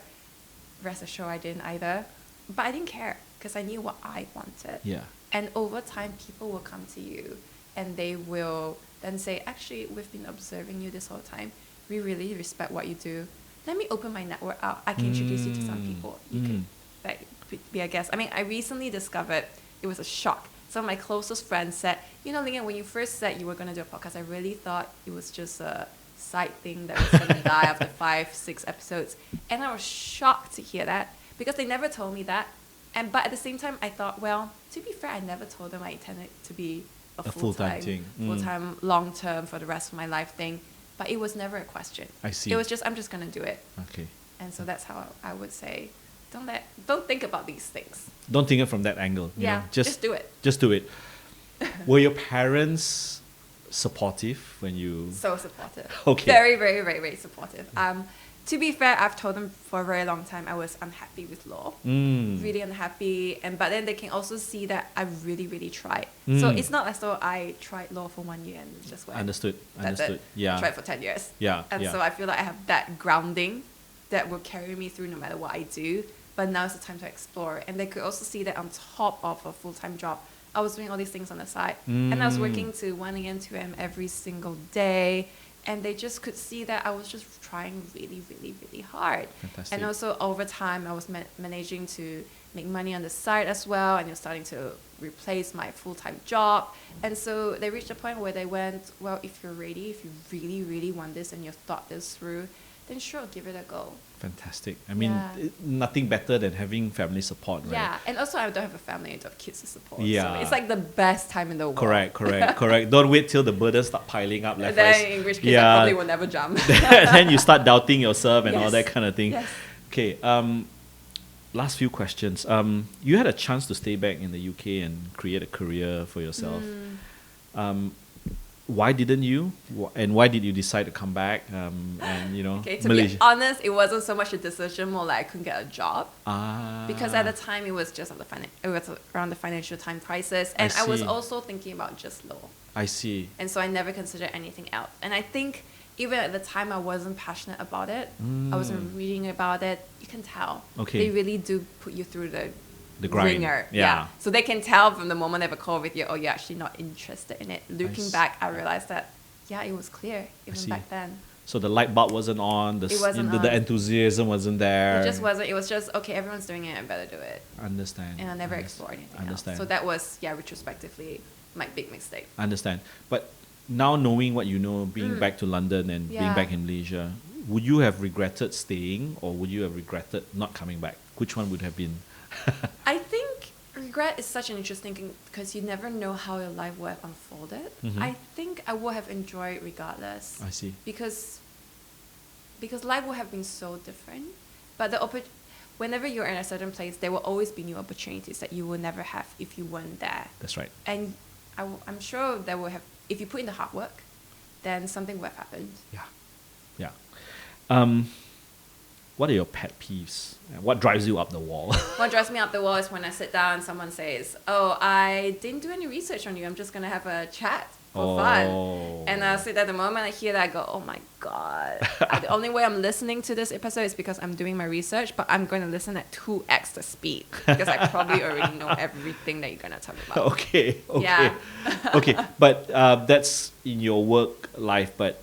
rest assured I didn't either. But I didn't care because I knew what I wanted. Yeah. And over time, people will come to you and they will then say, actually, we've been observing you this whole time. We really respect what you do. Let me open my network out. I can introduce you to some people. You could be a guest. I mean, I recently discovered, it was a shock. Some of my closest friends said, you know, Ling Yah, when you first said you were going to do a podcast, I really thought it was just a side thing that was going to die after 5-6 episodes. And I was shocked to hear that because they never told me that. But at the same time, I thought, well, to be fair, I never told them I intended to be a full-time thing. full-time, long-term for the rest of my life thing. But it was never a question. I see. It was just, I'm just going to do it. Okay. And so that's how I would say, don't think about these things. Don't think it from that angle. You know? Just do it. Just do it. Were your parents supportive when you... So supportive. Okay. Very, very, very, very supportive. To be fair, I've told them for a very long time I was unhappy with law. Really unhappy. But then they can also see that I really, really tried. So it's not as though I tried law for 1 year and just went. Understood. That's it. Yeah. I tried for 10 years. Yeah. And so I feel like I have that grounding that will carry me through no matter what I do. But now is the time to explore. And they could also see that on top of a full-time job, I was doing all these things on the side. And I was working to 1 a.m., 2 a.m. every single day. And they just could see that I was just trying really, really, really hard. Fantastic. And also over time, I was managing to make money on the side as well. And it was starting to replace my full-time job. And so they reached a point where they went, well, if you're ready, if you really, really want this and you've thought this through, then sure, give it a go. Fantastic. I mean, nothing better than having family support, right? Yeah, and also I don't have a family, I don't have kids to support. Yeah. So it's like the best time in the world. Correct. Don't wait till the burdens start piling up left, Then, right. in which case, I probably will never jump. Then you start doubting yourself and all that kind of thing. Yes. Okay, last few questions. You had a chance to stay back in the UK and create a career for yourself. Why didn't you? And why did you decide to come back? And you know, Okay, to Malaysia. be honest, it wasn't so much a decision, more like I couldn't get a job. Ah. Because at the time, it was just it was around the financial time crisis. And I was see. also thinking about just law. I see. And so I never considered anything else. And I think even at the time, I wasn't passionate about it. I wasn't reading about it. You can tell. Okay. They really do put you through the grind. ringer. Yeah. So they can tell from the moment they have a call with you, oh, you're actually not interested in it. Looking see. back, I realized that, yeah, it was clear even see. back then. So the light bulb wasn't on. It wasn't the on. enthusiasm wasn't there. It just wasn't. It was just, okay, everyone's doing it, I better do it. Understand. And I never explored anything Understand. else. So that was, retrospectively, my big mistake. Understand. But now knowing what you know, being back to London and being back in Malaysia, would you have regretted staying or would you have regretted not coming back? Which one would have been? I think regret is such an interesting thing because you never know how your life would have unfolded. I think I would have enjoyed regardless. I see. Because life would have been so different. But whenever you're in a certain place, there will always be new opportunities that you will never have if you weren't there. That's right. And I'm sure there will have, if you put in the hard work, then something would have happened. Yeah. What are your pet peeves? What drives you up the wall? What drives me up the wall is when I sit down and someone says, oh, I didn't do any research on you. I'm just going to have a chat for fun. And I'll sit there the moment I hear that, I go, oh my God. The only way I'm listening to this episode is because I'm doing my research, but I'm going to listen at 2x the speed because I probably already know everything that you're going to talk about. Okay. Yeah. Okay, but that's in your work life, but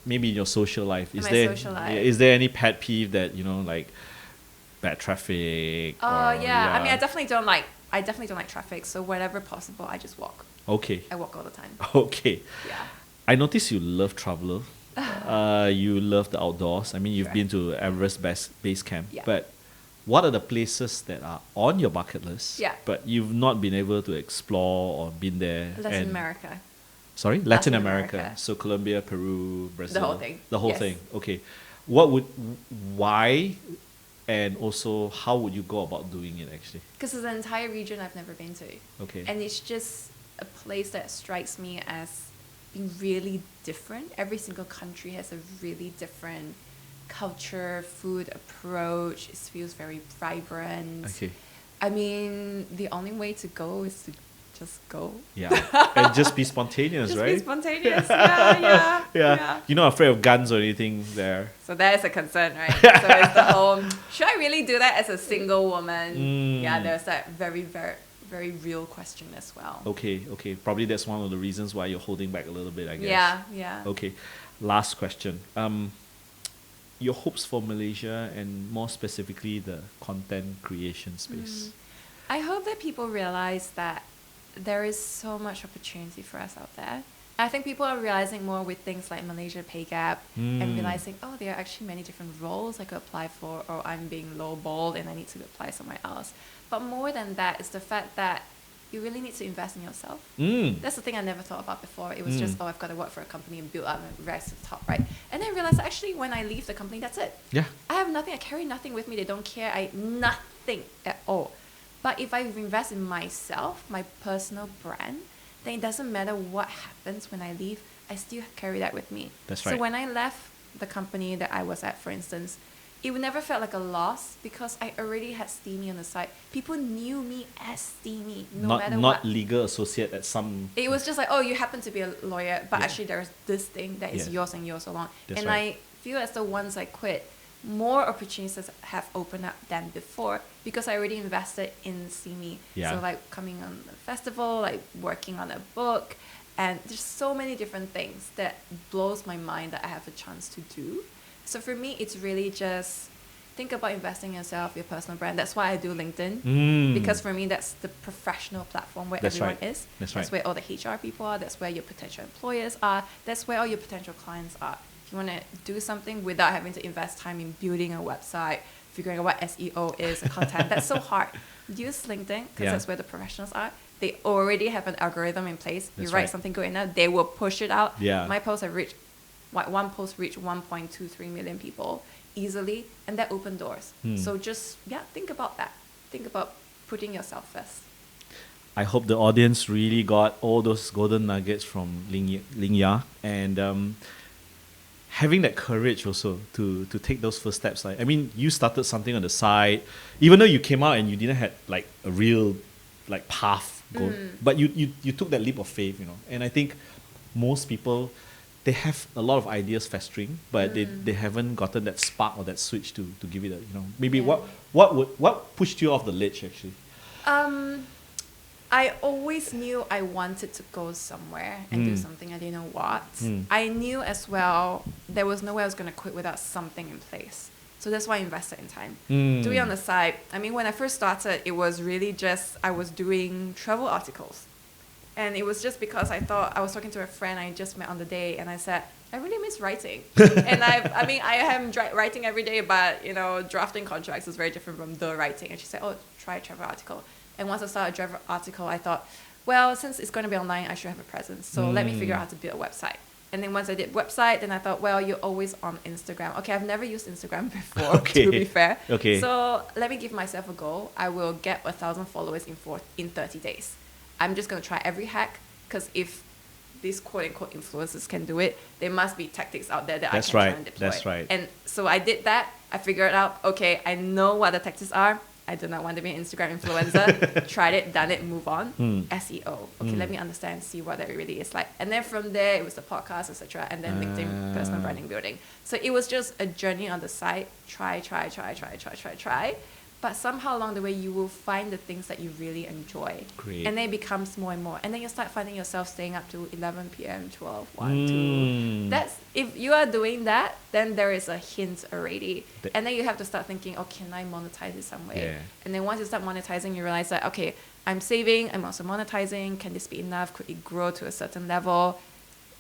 maybe in your social life. Social life. Is there any pet peeve that, like bad traffic? I mean, I definitely don't like traffic. So whenever possible, I just walk. Okay. I walk all the time. Okay. Yeah. I notice you love travel. You love the outdoors. I mean, you've been to Everest Base Camp. Yeah. But what are the places that are on your bucket list, but you've not been able to explore or been there? Latin America. Sorry? Latin America. America. So Colombia, Peru, Brazil. The whole thing. The whole Yes. thing. Okay. Why and also how would you go about doing it actually? Because it's an entire region I've never been to. Okay. And it's just a place that strikes me as being really different. Every single country has a really different culture, food approach. It feels very vibrant. Okay. I mean, the only way to go is to just go. Yeah. And just be spontaneous, Just right? be spontaneous. Yeah. You're not afraid of guns or anything there. So that is a concern, right? So it's the whole, should I really do that as a single woman? Yeah, there's that very, very, very real question as well. Okay. Probably that's one of the reasons why you're holding back a little bit, I guess. Yeah. Okay. Last question. Your hopes for Malaysia and more specifically the content creation space. I hope that people realize that there is so much opportunity for us out there. I think people are realizing more with things like Malaysia pay gap and realizing, oh, there are actually many different roles I could apply for, or I'm being lowballed and I need to apply somewhere else. But more than that is the fact that you really need to invest in yourself. That's the thing I never thought about before. It was just, oh, I've got to work for a company and build up and rise to the top, right? And then I realized actually when I leave the company, that's it. Yeah. I have nothing. I carry nothing with me. They don't care. Nothing at all. But if I invest in myself, my personal brand, then it doesn't matter what happens when I leave, I still carry that with me. That's right. So when I left the company that I was at, for instance, it never felt like a loss because I already had Steamy on the side. People knew me as Steamy, no matter what. Not legal associate at some... It was just like, oh, you happen to be a lawyer, but Yeah. actually there's this thing that is Yeah. yours and yours alone. That's And right. I feel as though once I quit, more opportunities have opened up than before because I already invested in Steamy. Yeah. So like coming on the festival, like working on a book, and there's so many different things that blows my mind that I have a chance to do. So for me, it's really just think about investing in yourself, your personal brand. That's why I do LinkedIn. Because for me, that's the professional platform where That's everyone right. is. That's That's right. where all the HR people are. That's where your potential employers are. That's where all your potential clients are. If you want to do something without having to invest time in building a website, figuring out what SEO is, and content, that's so hard. Use LinkedIn because Yeah. that's where the professionals are. They already have an algorithm in place. You That's write right. something good enough, they will push it out. Yeah. My posts have reached, one post reached 1.23 million people easily, and that opened doors. So just, think about that. Think about putting yourself first. I hope the audience really got all those golden nuggets from Ling Yah, and having that courage also to take those first steps. Like, I mean, you started something on the side, even though you came out and you didn't have like a real like path but you took that leap of faith, you know. And I think most people, they have a lot of ideas festering, but they haven't gotten that spark or that switch to give it a, you know, maybe Yeah. what pushed you off the ledge actually? I always knew I wanted to go somewhere and do something. I didn't know what. I knew as well there was no way I was going to quit without something in place. So that's why I invested in time. Doing on the side, I mean, when I first started, it was really just I was doing travel articles. And it was just because I thought I was talking to a friend I just met on the day, and I said, I really miss writing. And I am writing every day, but, you know, drafting contracts is very different from the writing. And she said, oh, try a travel article. And once I started a travel article, I thought, well, since it's going to be online, I should have a presence. So let me figure out how to build a website. And then once I did website, then I thought, well, you're always on Instagram. Okay, I've never used Instagram before, to be fair. Okay. So let me give myself a goal. I will get 1,000 followers in 30 days. I'm just going to try every hack, because if these quote-unquote influencers can do it, there must be tactics out there that That's I can right. try and deploy. That's right. And so I did that. I figured out, okay, I know what the tactics are. I do not want to be an Instagram influencer. Tried it, done it, move on. SEO. Okay, let me understand, see what that really is like. And then from there, it was the podcast, etc. And then LinkedIn, personal branding building. So it was just a journey on the side. Try. But somehow along the way, you will find the things that you really enjoy. Great. And then it becomes more and more. And then you start finding yourself staying up to 11 p.m., 12, 1, 2. That's, if you are doing that, then there is a hint already. And then you have to start thinking, oh, can I monetize it some way? Yeah. And then once you start monetizing, you realize that, okay, I'm saving, I'm also monetizing. Can this be enough? Could it grow to a certain level?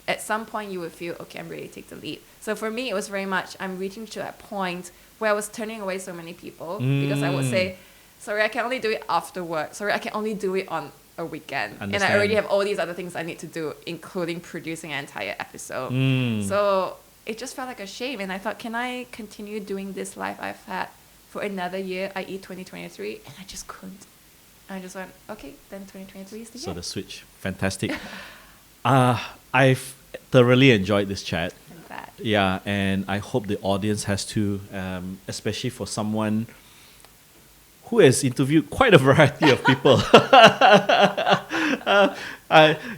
At some point, you would feel, okay, I'm ready to take the leap. So for me, it was very much, I'm reaching to that point where I was turning away so many people because I would say, sorry, I can only do it after work. Sorry, I can only do it on a weekend. And I already have all these other things I need to do, including producing an entire episode. So it just felt like a shame. And I thought, can I continue doing this life I've had for another year, i.e. 2023? And I just couldn't. I just went, okay, then 2023 is the year. So the switch. Fantastic. I've thoroughly enjoyed this chat. And that. Yeah, and I hope the audience has too, especially for someone who has interviewed quite a variety of people.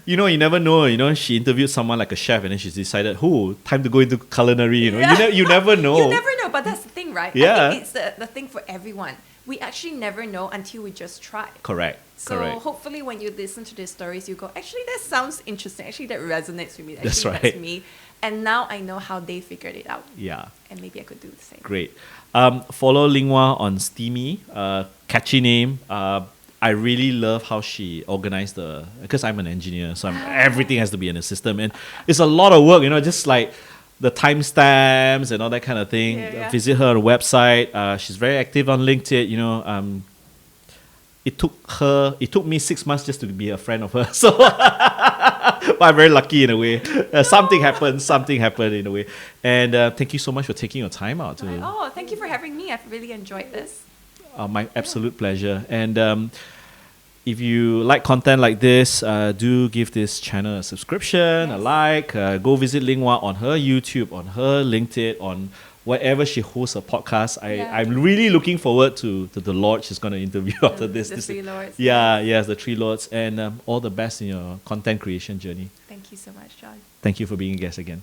You know, you never know. You know, she interviewed someone like a chef, and then she's decided, time to go into culinary. You know, you never know. You never know, but that's the thing, right? Yeah. I think it's the thing for everyone. We actually never know until we just try. Correct. So Correct. hopefully when you listen to these stories, you go, actually, that sounds interesting. Actually, that resonates with me. Actually, That's right. That's me. And now I know how they figured it out. Yeah. And maybe I could do the same. Great. Follow Ling Yah on Steamy. Catchy name. I really love how she organized because I'm an engineer, so everything has to be in a system, and it's a lot of work, just like the timestamps and all that kind of thing. Yeah. Visit her website. She's very active on LinkedIn. It took me 6 months just to be a friend of hers. So, but I'm very lucky in a way. Something happened in a way. And thank you so much for taking your time out. Oh, thank you for having me. I've really enjoyed this. My absolute pleasure. And if you like content like this, do give this channel a subscription, a like. Go visit Ling Yah on her YouTube, on her LinkedIn, on wherever she hosts a podcast. I'm really looking forward to the Lord she's going to interview after this. The three lords. Yes, the three lords. And all the best in your content creation journey. Thank you so much, John. Thank you for being a guest again.